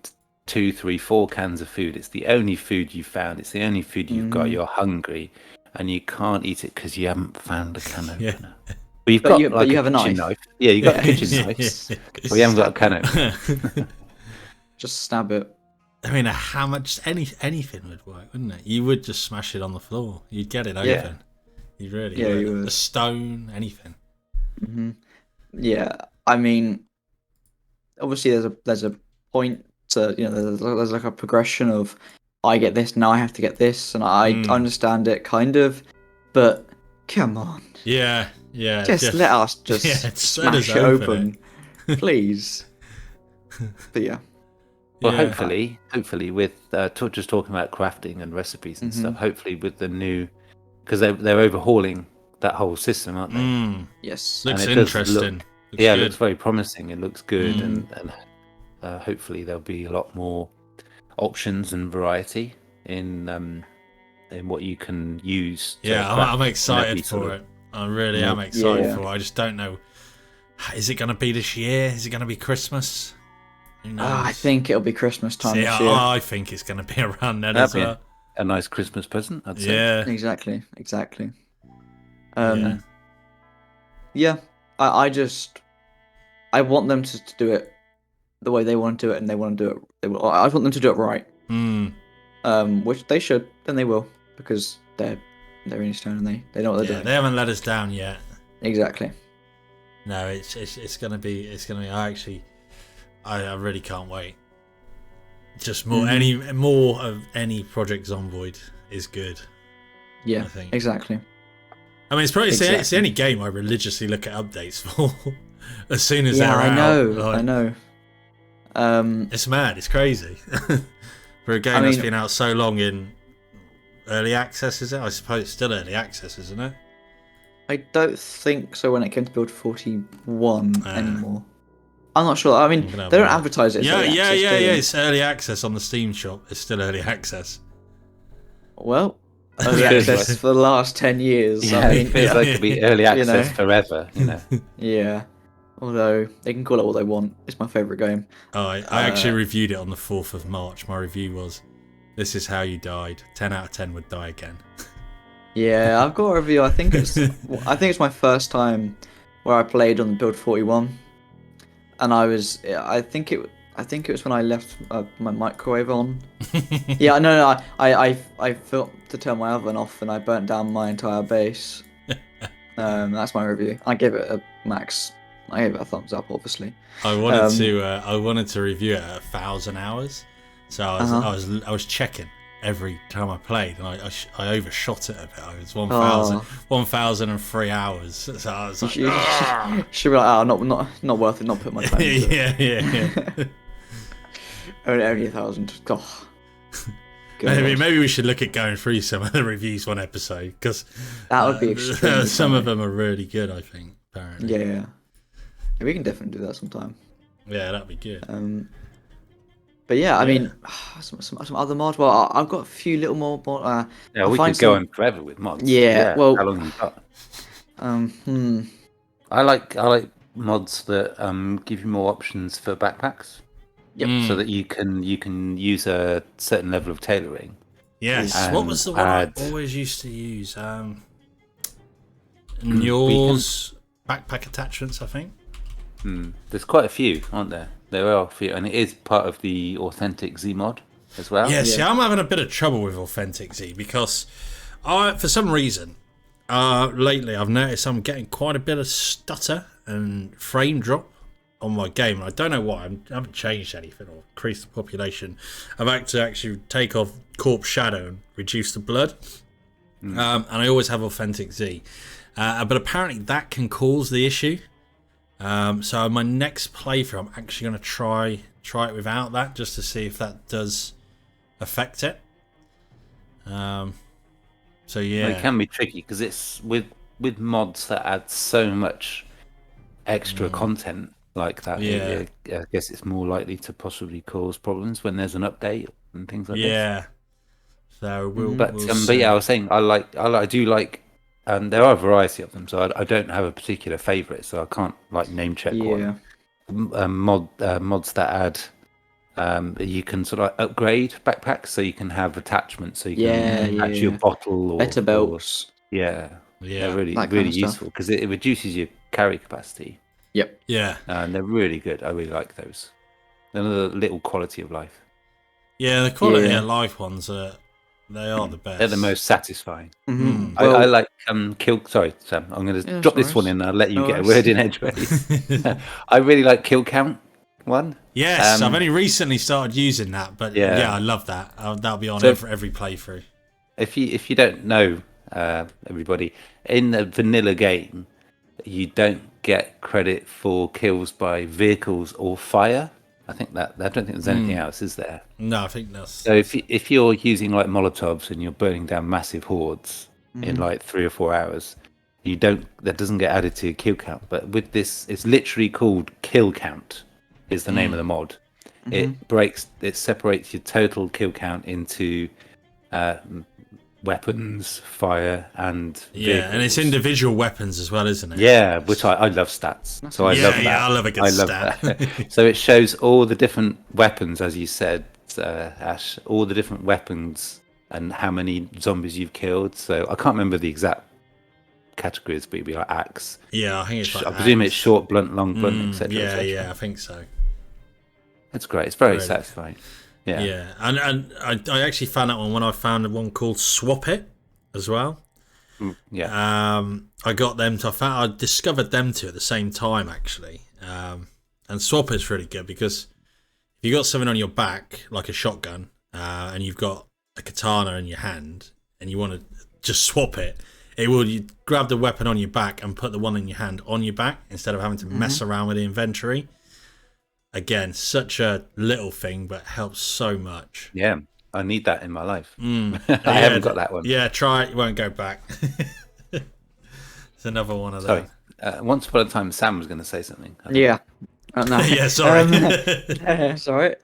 2, 3, 4 cans of food. It's the only food you found. It's the only food you've got. You're hungry, and you can't eat it because you haven't found a can opener. But you have a knife. Yeah, you've got a kitchen knife. But you haven't got a can opener. Just stab it. I mean, a hammer, just anything would work, wouldn't it? You would just smash it on the floor. You'd get it open. You really would. You would. A stone, anything. Mm-hmm. Yeah, I mean, obviously there's a point to, there's like a progression of I get this, now I have to get this, and I understand it kind of, but come on. Yeah. Just let us smash it open. Please. But yeah. Well, hopefully, with just talking about crafting and recipes and stuff. Hopefully, with the new, because they're overhauling that whole system, aren't they? Yes, looks interesting. It looks very promising. It looks good, and hopefully there'll be a lot more options and variety in what you can use. Yeah, I'm excited for it. I really am excited for it. I just don't know. Is it going to be this year? Is it going to be Christmas? I think it'll be Christmas time this year. I think it's going to be around then as well. A nice Christmas present, I'd say. Yeah, exactly. I want them to do it the way they want to do it, and they want to do it. I want them to do it right. Which they should, and they will, because they're in Eastern and they know what they're doing. They haven't let us down yet. Exactly. No, it's gonna be. I really can't wait. Just more of any Project Zomboid is good. Yeah, I think. Exactly. I mean, it's the only game I religiously look at updates for. As soon as they're out. I know. It's mad. It's crazy. For a game that's been out so long in early access, is it? I suppose it's still early access, isn't it? I don't think so when it came to Build 41 anymore. I'm not sure. I mean, they don't advertise it. Yeah. It's early access on the Steam shop. It's still early access. Well, early access for the last 10 years. Yeah, it feels like it'll be early access forever. Yeah. Although they can call it what they want. It's my favourite game. Oh, I actually reviewed it on the 4th of March. My review was, "This is how you died. 10 out of 10 would die again." Yeah, I've got a review. I think it's my first time where I played on Build 41. And I think it was when I left my microwave on. Yeah, no, I forgot to turn my oven off and I burnt down my entire base. That's my review. I gave it a max. I gave it a thumbs up, obviously. I wanted to review it at 1,000 hours, so I was checking every time I played, and I overshot it a bit. I was 1,003 hours. So I was like, should be like, not worth it. Not put my time into it. Yeah. Only 1,000. Oh, maybe we should look at going through some of the reviews one episode, because that would be extremely some of them are really good. I think apparently. Yeah, we can definitely do that sometime. Yeah, that'd be good. But yeah, I mean, some other mods. Well, I've got a few little more. We could go on forever with mods. Yeah. Well, how long have you got? I like mods that give you more options for backpacks. so that you can use a certain level of tailoring. Yes. And What was the one I always used to use? Yours backpack attachments, I think. There's quite a few, aren't there? There are a few, and it is part of the authentic Z mod as well. Yeah, see, I'm having a bit of trouble with authentic Z because for some reason, lately I've noticed I'm getting quite a bit of stutter and frame drop on my game. I don't know why. I haven't changed anything or increased the population. I've had to actually take off Corpse Shadow and reduce the blood. And I always have authentic Z. But apparently that can cause the issue. So my next playthrough, I'm actually going to try it without that, just to see if that does affect it. So yeah, Well, it can be tricky because it's with mods that add so much extra content like that. Yeah. I guess it's more likely to possibly cause problems when there's an update and things like this. yeah. So we'll But yeah, I was saying I do like. There are a variety of them, so I don't have a particular favourite, so I can't like name check one. Mods that add, you can sort of upgrade backpacks, so you can have attachments, so you can attach your bottle or better belts. They're really that kind really of stuff. useful because it reduces your carry capacity, Yep. Yeah. and they're really good. I really like those. Another little quality of life. Yeah, the quality of life ones they are the best. They're the most satisfying. Mm-hmm. I like kill. Sorry, Sam. I'm going to drop this one in. And I'll let you get a word in edgeways. I really like kill count one. Yes, I've only recently started using that, but yeah I love that. That'll be on every playthrough. If you don't know, everybody, in the vanilla game, you don't get credit for kills by vehicles or fire. I don't think there's anything else, is there? No, I think that's. So if you're using like Molotovs and you're burning down massive hordes in like 3 or 4 hours, that doesn't get added to your kill count. But with this, it's literally called kill count. Is the name of the mod. It separates your total kill count into weapons, fire, and vehicles. And it's individual weapons as well, isn't it? Yeah, which I love stats. So I love that. Yeah, I love a good stat. That. So it shows all the different weapons, as you said, Ash, all the different weapons and how many zombies you've killed. So I can't remember the exact categories, but it'd be like axe. Yeah, I think it's like I presume it's short, blunt, long, blunt, etc. Yeah, I think so. That's great. It's very satisfying. Yeah. Yeah, and I actually found that one when I found one called Swap It as well. Yeah. I got them to. I discovered them two at the same time actually. And Swap It's really good because if you got something on your back like a shotgun, and you've got a katana in your hand, and you want to just swap it, you grab the weapon on your back and put the one in your hand on your back instead of having to mess around with the inventory. Again, such a little thing, but helps so much. Yeah, I need that in my life. I haven't got that one. Yeah, try it. You won't go back. It's another one of those. Sorry. Once upon a time, Sam was going to say something. Yeah. No. Yeah, sorry. Sorry.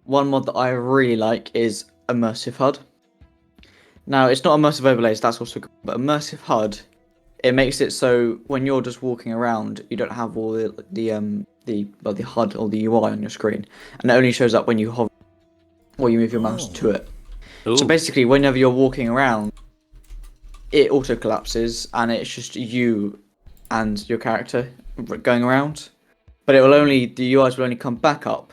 One mod that I really like is Immersive HUD. Now, it's not immersive overlays, that's also good, but Immersive HUD, it makes it so when you're just walking around, you don't have all the HUD or the UI on your screen, and it only shows up when you hover or you move your mouse to it. Ooh. So basically, whenever you're walking around, it auto collapses, and it's just you and your character going around. But the UIs will only come back up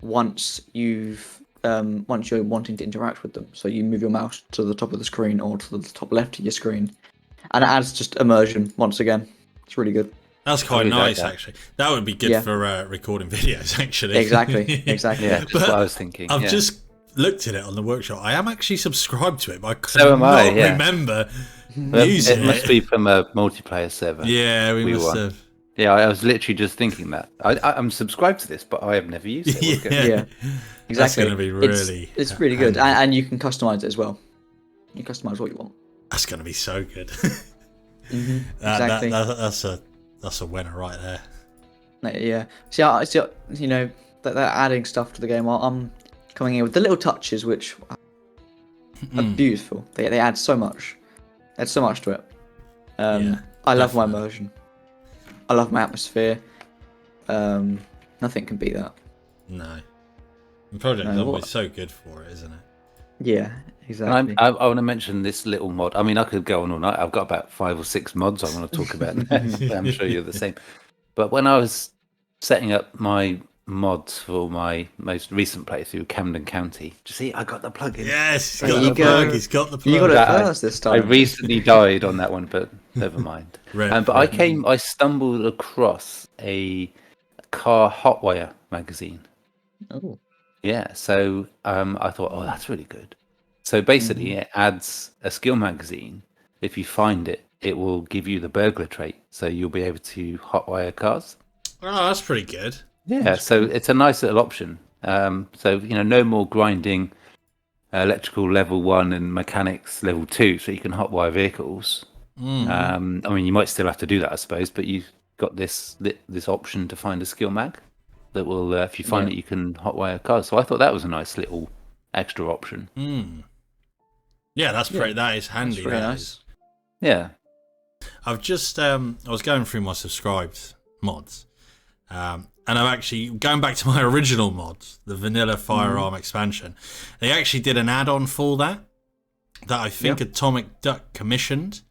once you're wanting to interact with them. So you move your mouse to the top of the screen or to the top left of your screen, and it adds just immersion once again. It's really good. That's quite nice, actually. That would be good for recording videos, actually. Exactly. Yeah, that's what I was thinking. I've just looked at it on the workshop. I am actually subscribed to it, but I I, yeah. remember using it. It must be from a multiplayer server. Yeah, we must have. Yeah, I was literally just thinking that. I'm subscribed to this, but I have never used it. Yeah, exactly. That's going to be really... It's really good, and you can customize it as well. You customize what you want. That's going to be so good. Exactly. That's a winner right there. Yeah. See, you know, they're adding stuff to the game. I'm coming in with the little touches, which are beautiful. They add so much. They add so much to it. I love my immersion. I love my atmosphere. Nothing can beat that. No. And Project No, Zomboid what- is so good for it, isn't it? Yeah, exactly. I want to mention this little mod. I mean, I could go on all night. I've got about 5 or 6 mods I want to talk about. I'm sure you're the same. But when I was setting up my mods for my most recent playthrough, Camden County, do you see? I got the plugin. Yes, There he's got you the go. plug. He's got the plug. You got it That I- first this I time. recently died on that one, but never mind. Right, But right. I stumbled across a car hotwire magazine. Oh. Yeah, so I thought, oh, that's really good. So basically, it adds a skill magazine. If you find it, it will give you the burglar trait, so you'll be able to hotwire cars. Oh, that's pretty good. Yeah, so it's a nice little option. So no more grinding electrical level 1 and mechanics level 2, so you can hotwire vehicles. I mean, you might still have to do that, I suppose, but you've got this option to find a skill mag that will, if you find it, you can hotwire cars. So I thought that was a nice little extra option. Yeah, that's pretty. That is handy. That's very that nice. is. Yeah. I've just I was going through my subscribed mods, and I'm actually going back to my original mods, the vanilla firearm expansion. They actually did an add-on for that I think Atomic Duck commissioned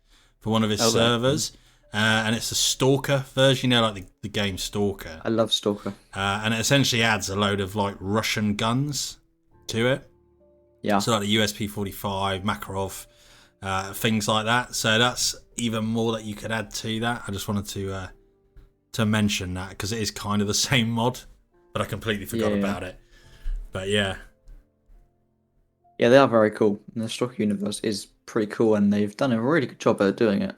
for one of his servers, and it's a Stalker version, like the game Stalker. I love Stalker. And it essentially adds a load of like Russian guns to it. Yeah. So like the USP-45, Makarov, things like that. So that's even more that you could add to that. I just wanted to mention that because it is kind of the same mod, but I completely forgot about it. But yeah. Yeah, they are very cool. And the Stalker universe is pretty cool, and they've done a really good job at doing it.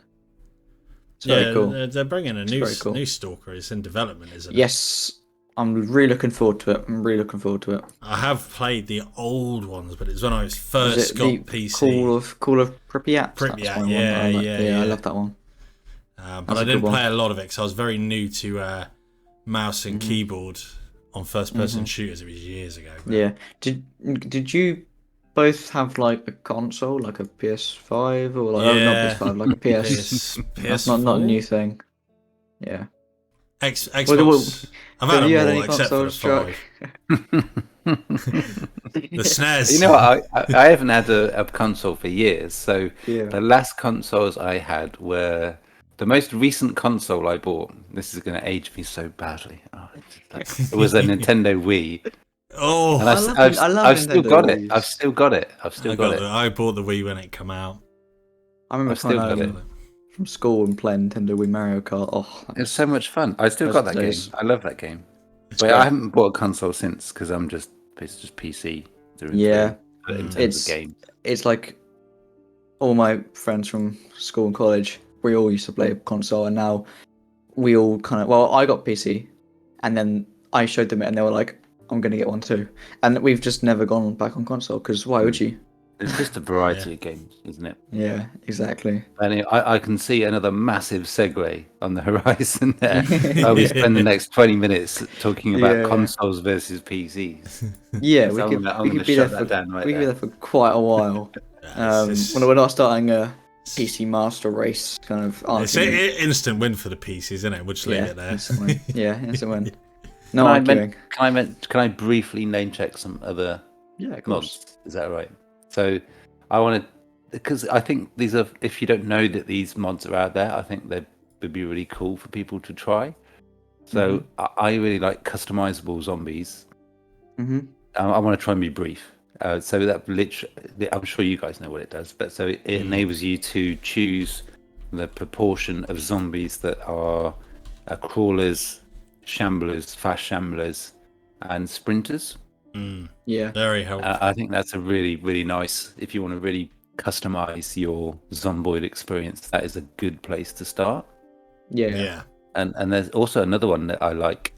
It's very cool. They're bringing a new very cool. new Stalker. It's in development, isn't it? Yes, I'm really looking forward to it. I have played the old ones, but it was when I was first Is it got the PC. Call of Pripyat? Pripyat, That's my one. yeah. I love that one. But That's I a didn't good one. play a lot of it because I was very new to mouse and keyboard on first-person shooters. It was years ago. But Yeah. Did you both have like a console, like a PS5 or like Yeah. not PS5, like a PS? PS, Not a PS4? new thing. Yeah. Xbox. I've had Have you had them any all except for the consoles, 5. The SNES. You know what? I haven't had a console for years. So Yeah. the last consoles I had were the most recent console I bought. This is going to age me so badly. It was a Nintendo Wii. Oh, And I love I've still Nintendo got it. Wiis. I've still got it. I've still got it. I bought the Wii when it came out. I remember I've still got coming it. home from school and playing Nintendo Wii Mario Kart. Oh, It's so much fun. I still Those got that days. game. I love that game. But great. I haven't bought a console since because it's just PC. through and Yeah. through, in terms It's- of games. it's like all my friends from school and college, we all used to play console, and now we all I got PC, and then I showed them it, and they were like, I'm going to get one too. And we've just never gone back on console, because why would you? It's just a variety of games, isn't it? Yeah, exactly. And I can see another massive segue on the horizon there. I'll be spending the next 20 minutes talking about Yeah. consoles versus PCs. Yeah, So we I'm could, gonna we could be shut there that for down right we could be there. there for quite a while. When we're not starting a PC master race kind of It's argument. an instant win for the PCs, isn't it? We'll just leave it there. instant win. Yeah, instant win. No arguing. Can I briefly name check some other Yeah, of course. mods? Is that right? So I want to, because I think these are, if you don't know that these mods are out there, I think they would be really cool for people to try. So I really like customizable zombies. Mm-hmm. I want to try and be brief. So that literally, I'm sure you guys know what it does, but so it enables you to choose the proportion of zombies that are crawlers, shamblers, fast shamblers, and sprinters. Yeah. Very helpful. I think that's a really, really nice, if you want to really customize your Zomboid experience, that is a good place to start. Yeah. And there's also another one that I like.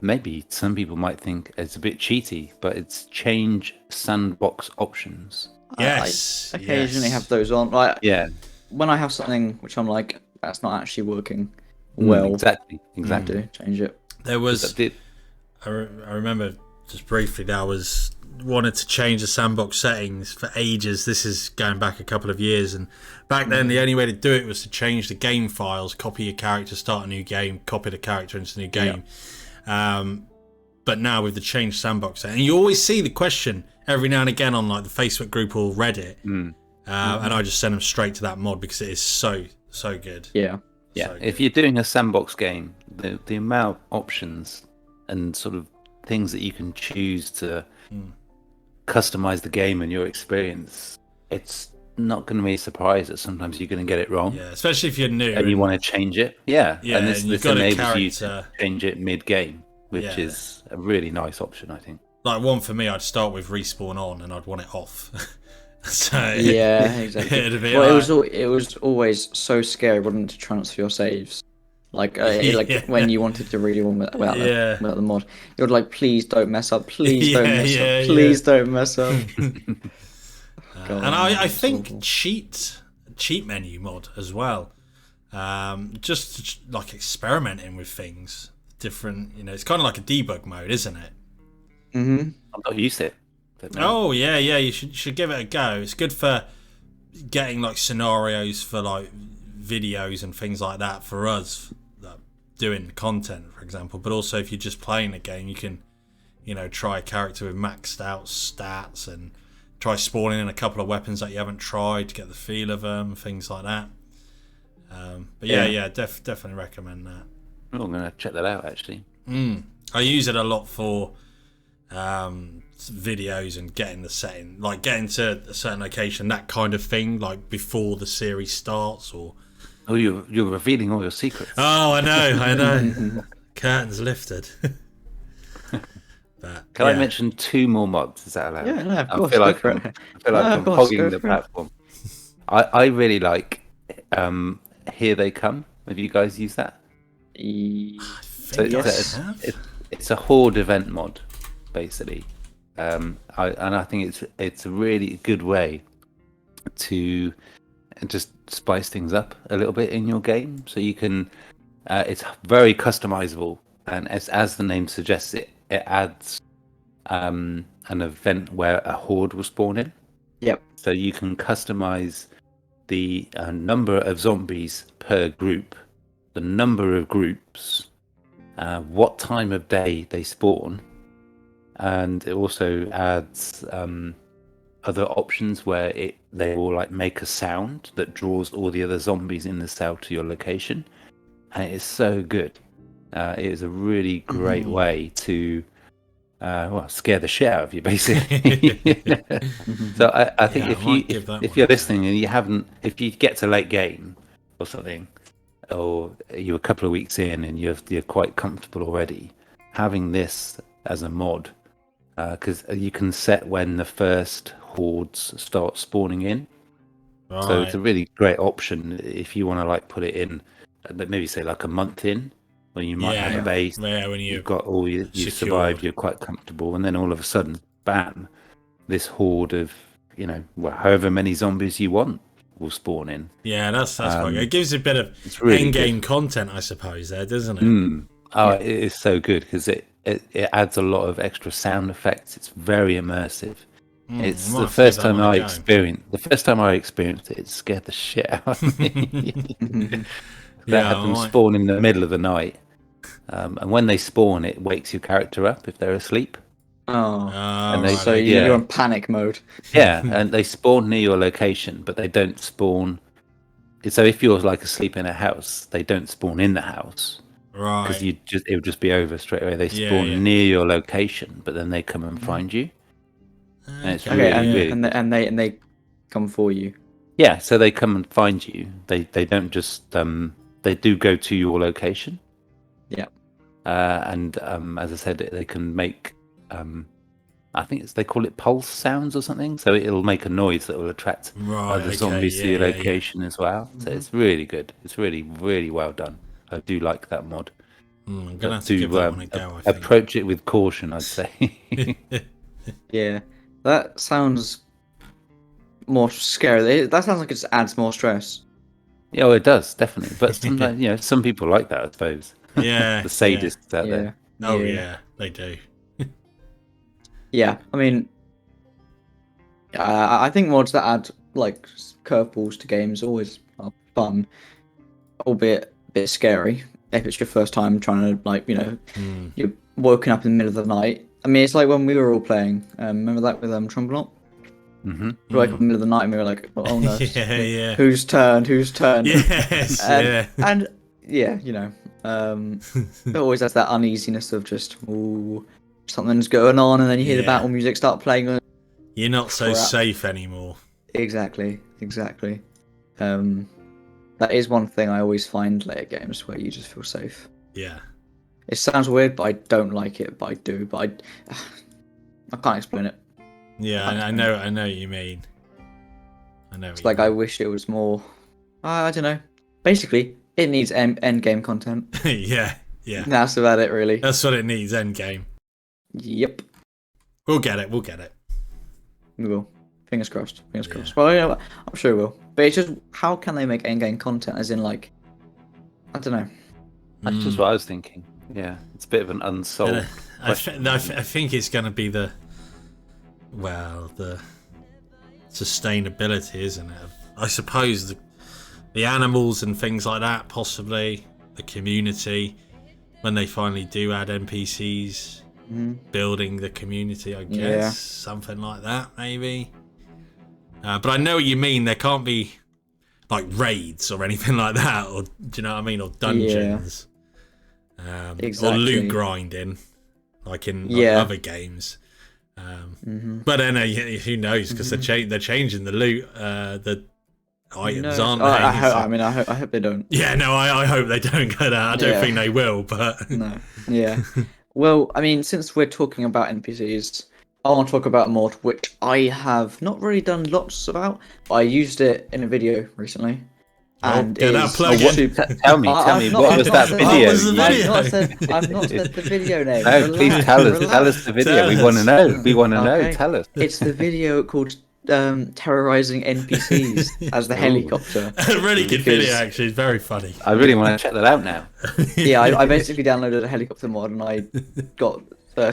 Maybe some people might think it's a bit cheaty, but it's change sandbox options. Yes. I occasionally yes. have those on. Like, Yeah, when I have something which I'm like, that's not actually working well, exactly. I do change it. There was. That- I remember just briefly that I wanted to change the sandbox settings for ages. This is going back a couple of years, and back then the only way to do it was to change the game files, copy your character, start a new game, copy the character into the new game. but now with the changed sandbox, and you always see the question every now and again on like the Facebook group or Reddit, and I just send them straight to that mod because it is so good. Yeah. Yeah, if you're doing a sandbox game, the amount of options and sort of things that you can choose to customize the game and your experience, it's not going to be a surprise that sometimes you're going to get it wrong. Yeah, especially if you're new and you want to change it. Yeah, and this enables you to change it mid-game, which is a really nice option, I think. Like one for me, I'd start with respawn on and I'd want it off. So yeah, exactly. It was always so scary, wasn't it, to transfer your saves. Like when you wanted to really warm about the mod, you would like, please don't mess up, please don't mess up, please don't mess up. God, and I think cheat menu mod as well, just like experimenting with things different. It's kind of like a debug mode, isn't it? I've not used it. Oh yeah, you should give it a go. It's good for getting like scenarios for like videos and things like that for us doing content, for example. But also if you're just playing a game, you can try a character with maxed out stats and try spawning in a couple of weapons that you haven't tried to get the feel of them, things like that. But definitely recommend that. Oh, I'm gonna check that out actually. I use it a lot for videos and getting the setting, like getting to a certain location, that kind of thing, like before the series starts. Or you're revealing all your secrets. Oh, I know. Curtains lifted. But, Can I mention 2 more mods? Is that allowed? Yeah, no, of course. I feel like I'm hogging the platform. I really like Here They Come. Have you guys used that? It's a horde event mod, basically. I think it's a really good way to just spice things up a little bit in your game. So you can, it's very customizable, and as the name suggests, it adds an event where a horde will spawn in. Yep. So you can customize the number of zombies per group, the number of groups, what time of day they spawn, and it also adds other options where they will like make a sound that draws all the other zombies in the cell to your location, and it is so good. It is a really great way to scare the shit out of you, basically. So I think if you're listening and if you get to late game or something, or you're a couple of weeks in and you're quite comfortable already, having this as a mod, because you can set when the first hordes start spawning in. Right. So it's a really great option if you want to like put it in, maybe say like a month in, when you might have a base, when you've got all you've survived, you're quite comfortable, and then all of a sudden, bam, this horde of however many zombies you want will spawn in. Yeah, that's quite good. It gives a bit of in-game content, I suppose, there, doesn't it? It is so good because it adds a lot of extra sound effects. It's very immersive. It's the first time I experienced it, it scared the shit out of me. They have them spawn in the middle of the night, and when they spawn, it wakes your character up if they're asleep. So you're in panic mode. Yeah, and they spawn near your location, but they don't spawn. So if you're like asleep in a house, they don't spawn in the house, right? Because it would just be over straight away. They spawn near your location, but then they come and find you. And it's really and they come for you. Yeah, so they come and find you. They don't just they do go to your location. Yeah. And as I said, they can make I think they call it pulse sounds or something. So it'll make a noise that will attract other zombies to your location as well. So it's really good. It's really, really well done. I do like that mod. I'm gonna have to give that one a go. I think. Approach it with caution, I'd say. Yeah, that sounds more scary. That sounds like it just adds more stress. Yeah, well, it does definitely. But sometimes, some people like that, I suppose. Yeah, the sadists out there. Oh yeah, they do. Yeah, I mean, I think mods that add like curveballs to games always are fun, albeit a bit scary if it's your first time trying to you're woken up in the middle of the night. I mean, it's like when we were all playing. Remember that with Tromblot? Mm-hmm. We woke up in the middle of the night and we were like, oh no, yeah. who's turned? Yes, and yeah, you know, it always has that uneasiness of just, ooh, something's going on, and then you hear the battle music start playing. You're not so safe anymore. Exactly. That is one thing I always find later games where you just feel safe. Yeah. It sounds weird, but I don't like it, but I do. But I can't explain it. Yeah, I know what you mean. It's like I wish it was more. I don't know. Basically, it needs end game content. yeah. That's about it, really. That's what it needs. End game. Yep. We'll get it. We will. Fingers crossed. Well, you know, I'm sure we will. But it's just, how can they make end game content? As in, like, I don't know. That's just what I was thinking. Yeah, it's a bit of an unsolved question. I think it's going to be the sustainability, isn't it? I suppose the animals and things like that, possibly the community, when they finally do add NPCs, building the community, I guess, something like that, maybe. But I know what you mean. There can't be like raids or anything like that, or do you know what I mean, or dungeons. Exactly. Or loot grinding, like in other games. But then who knows? Because they're changing the loot, the items, aren't they? I hope they don't. Yeah, no, I hope they don't go that. I don't think they will, but no. Yeah. Well, I mean, since we're talking about NPCs, I want to talk about a mod which I have not really done lots about, but I used it in a video recently. And tell me, what was that video? I've not said the video name. No, please tell us the video. We want to know. Know. Tell us. It's the video called terrorizing NPCs as the helicopter. A really good video, actually. It's very funny. I really want to check that out now. Yeah, I basically downloaded a helicopter mod and I got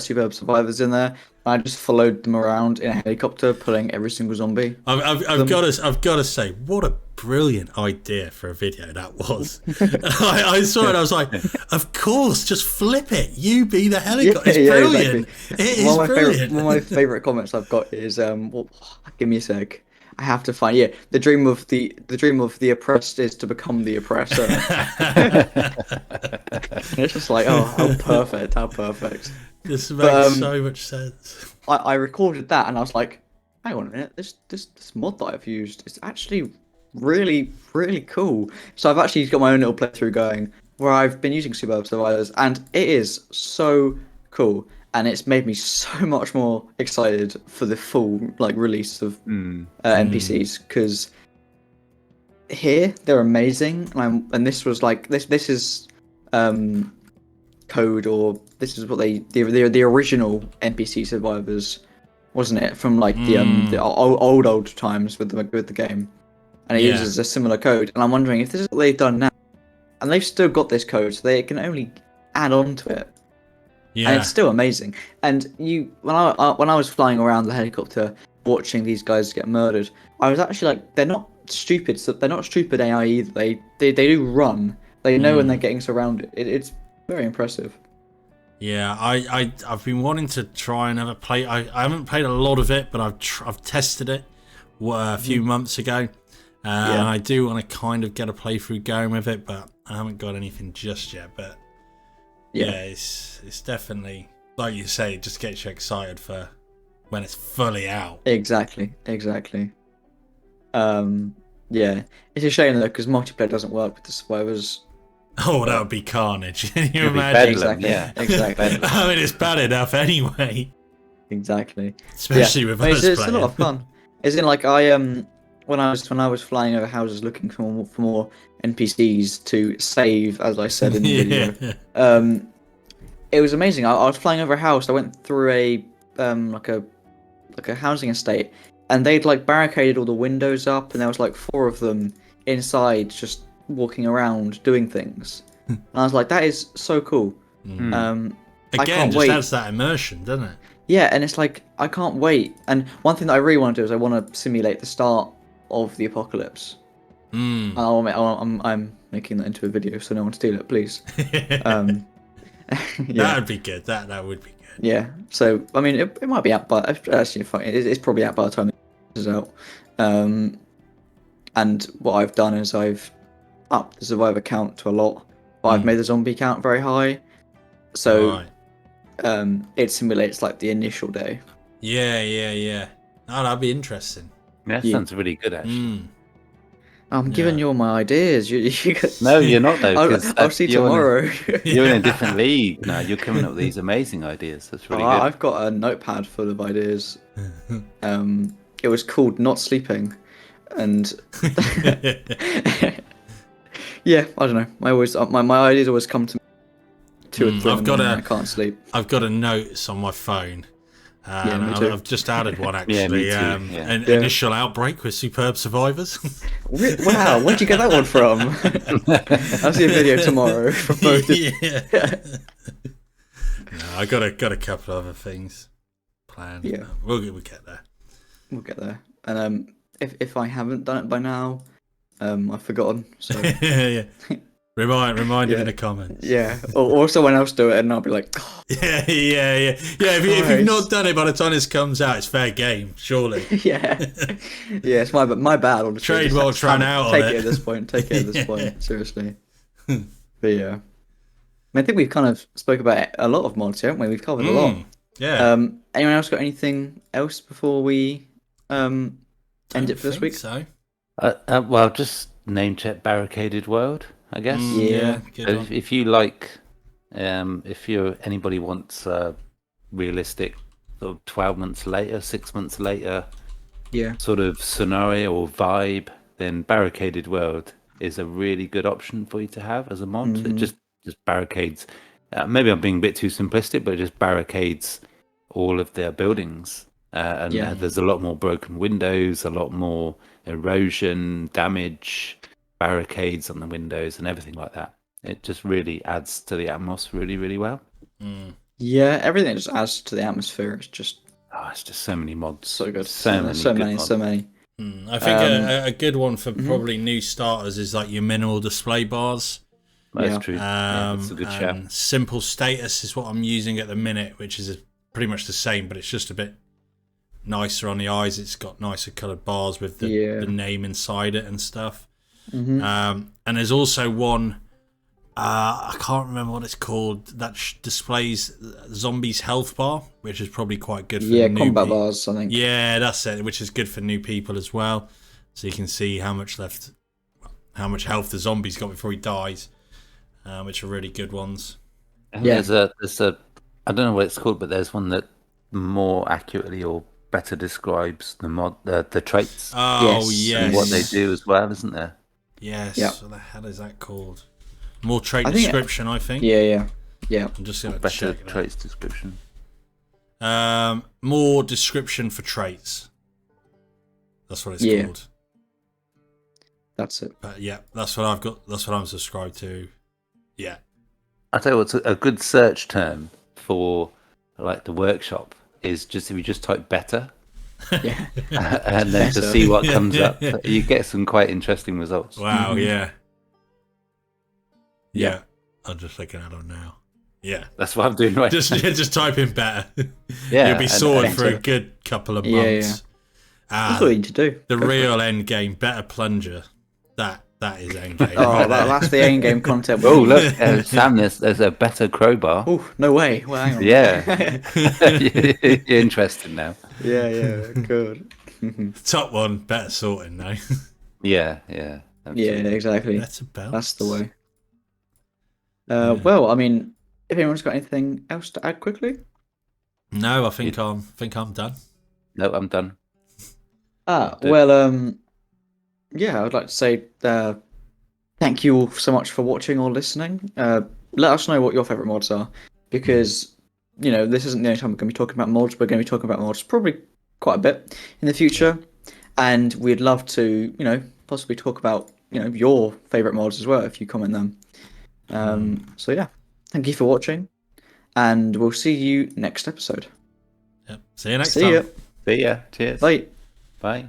Suburb Survivors in there. I just followed them around in a helicopter, pulling every single zombie. I've got to say, what a brilliant idea for a video that was. I saw it, I was like, of course, just flip it. You be the helicopter. It's brilliant. Exactly. It is brilliant. One of my favourite comments I've got is, give me a sec. I have to find the dream of the oppressed is to become the oppressor. It's just like, how perfect. This makes so much sense. I recorded that and I was like, hang on a minute, this mod that I've used is actually really, really cool. So I've actually got my own little playthrough going where I've been using Suburb Survivors, and it is so cool. And it's made me so much more excited for the full release of NPCs, because here they're amazing, and this was this is code, or this is what the original NPC survivors, wasn't it, from the old times with the game, and it uses a similar code. And I'm wondering if this is what they've done now, and they've still got this code, so they can only add on to it. Yeah. And it's still amazing. And when I was flying around the helicopter watching these guys get murdered, I was actually like, they're not stupid. So they're not stupid AI either. They do run. They know when they're getting surrounded. It's very impressive. Yeah, I've been wanting to try and have a play. I haven't played a lot of it, but I've tested it a few months ago, and I do want to kind of get a playthrough going with it, but I haven't got anything just yet. But yeah, it's definitely, like you say, it just gets you excited for when it's fully out. Exactly. Yeah, it's a shame though, because multiplayer doesn't work with the survivors. Oh, that would be carnage. Can you imagine? Exactly. I mean, it's bad enough anyway. Exactly. Especially with us it's a lot of fun. As in, when I was flying over houses looking for more NPCs to save, as I said in the video, it was amazing. I was flying over a house. I went through a housing estate, and they'd barricaded all the windows up, and there was 4 of them inside, just walking around doing things. And I was like, that is so cool. Again, just wait. Adds that immersion, doesn't it? Yeah, and it's I can't wait. And one thing that I really want to do is I want to simulate the start of the apocalypse. I'm making that into a video, so no one steal it, please. Yeah. That'd be good. That would be good. Yeah. So I mean, it might be out, but actually, it's probably out by the time this is out. And what I've done is I've upped the survivor count to a lot, but I've made the zombie count very high. So it simulates like the initial day. Yeah. Oh, that'd be interesting. That sounds really good, actually. I'm giving you all my ideas. You No, you're not though. I'll see tomorrow. You're in a different league now. You're coming up with these amazing ideas. That's really good. I've got a notepad full of ideas. It was called Not Sleeping, and yeah, I don't know. My ideas always come to me 2 or 3 in the morning. I can't sleep. I've got a notes on my phone. Me too. I've just added one actually. Me too, An initial outbreak with superb survivors. Wow, where'd you get that one from? I'll see a video tomorrow from both. No, I got a couple of other things planned. Yeah, we'll get there. We'll get there. And if I haven't done it by now, I've forgotten. So yeah. Remind you in the comments. Yeah, or someone else do it, and I'll be like, oh. Yeah. If you've not done it by the time this comes out, it's fair game, surely. Yeah, it's my bad. Honestly. Trade well, trying out. Take it at this point. Seriously. But yeah, I think we've kind of spoke about a lot of mods, haven't we? We've covered a lot. Yeah. Anyone else got anything else before we end it for this week? So. Well, just name check Barricaded World, I guess. Yeah. Good If you like, if anybody wants a realistic sort of 12 months later, 6 months later, sort of scenario or vibe, then Barricaded World is a really good option for you to have as a mod. It just barricades. Maybe I'm being a bit too simplistic, but it just barricades all of their buildings. And there's a lot more broken windows, a lot more erosion, damage, barricades on the windows, and everything like that. It just really adds to the atmosphere really, really well. Yeah, everything just adds to the atmosphere. It's just it's just so many mods, so good, so many. I think a good one for probably new starters is like your minimal display bars. That's true. That's a good shout. Simple status is what I'm using at the minute, which is pretty much the same, but it's just a bit nicer on the eyes. It's got nicer coloured bars with the name inside it and stuff. And there's also one, I can't remember what it's called, that displays zombies' health bar, which is probably quite good for combat bars, I think. Yeah, that's it, which is good for new people as well. So you can see how much health the zombie's got before he dies, which are really good ones. There's a I don't know what it's called, but there's one that more accurately or better describes the traits. Yes. And what they do as well, isn't there? Yes. Yeah. What the hell is that called? More trait description, I think. Yeah. I'm just going to better check traits description. More description for traits. That's what it's called. That's it. But yeah, that's what I've got. That's what I'm subscribed to. Yeah. I tell you what's a good search term for like the workshop is just if you just type better. Yeah. And then to see what comes up, you get some quite interesting results. Wow, yeah. I'm just looking at them now. Yeah. That's what I'm doing right now. Just type in better. Yeah. You'll be sorted for a good couple of months. That's what you need to do. The real end game, better plunger. That is end game. That's the end game content. Oh, look, Sam, there's a better crowbar. Oh, no way. Well, hang on. Yeah. You're interested now. Yeah, good. Top one, better sorting though. Yeah. Absolutely. Yeah, exactly. Better belts. That's the way. Well, I mean, if anyone's got anything else to add quickly? No, I think I'm done. No, I'm done. Well, yeah, I'd like to say thank you all so much for watching or listening. Let us know what your favourite mods are, because, this isn't the only time we're going to be talking about mods. We're going to be talking about mods probably quite a bit in the future, and we'd love to, possibly talk about, your favourite mods as well, if you comment them. So yeah, thank you for watching, and we'll see you next episode. Yep. See you next time. See ya. Cheers. Bye. Bye.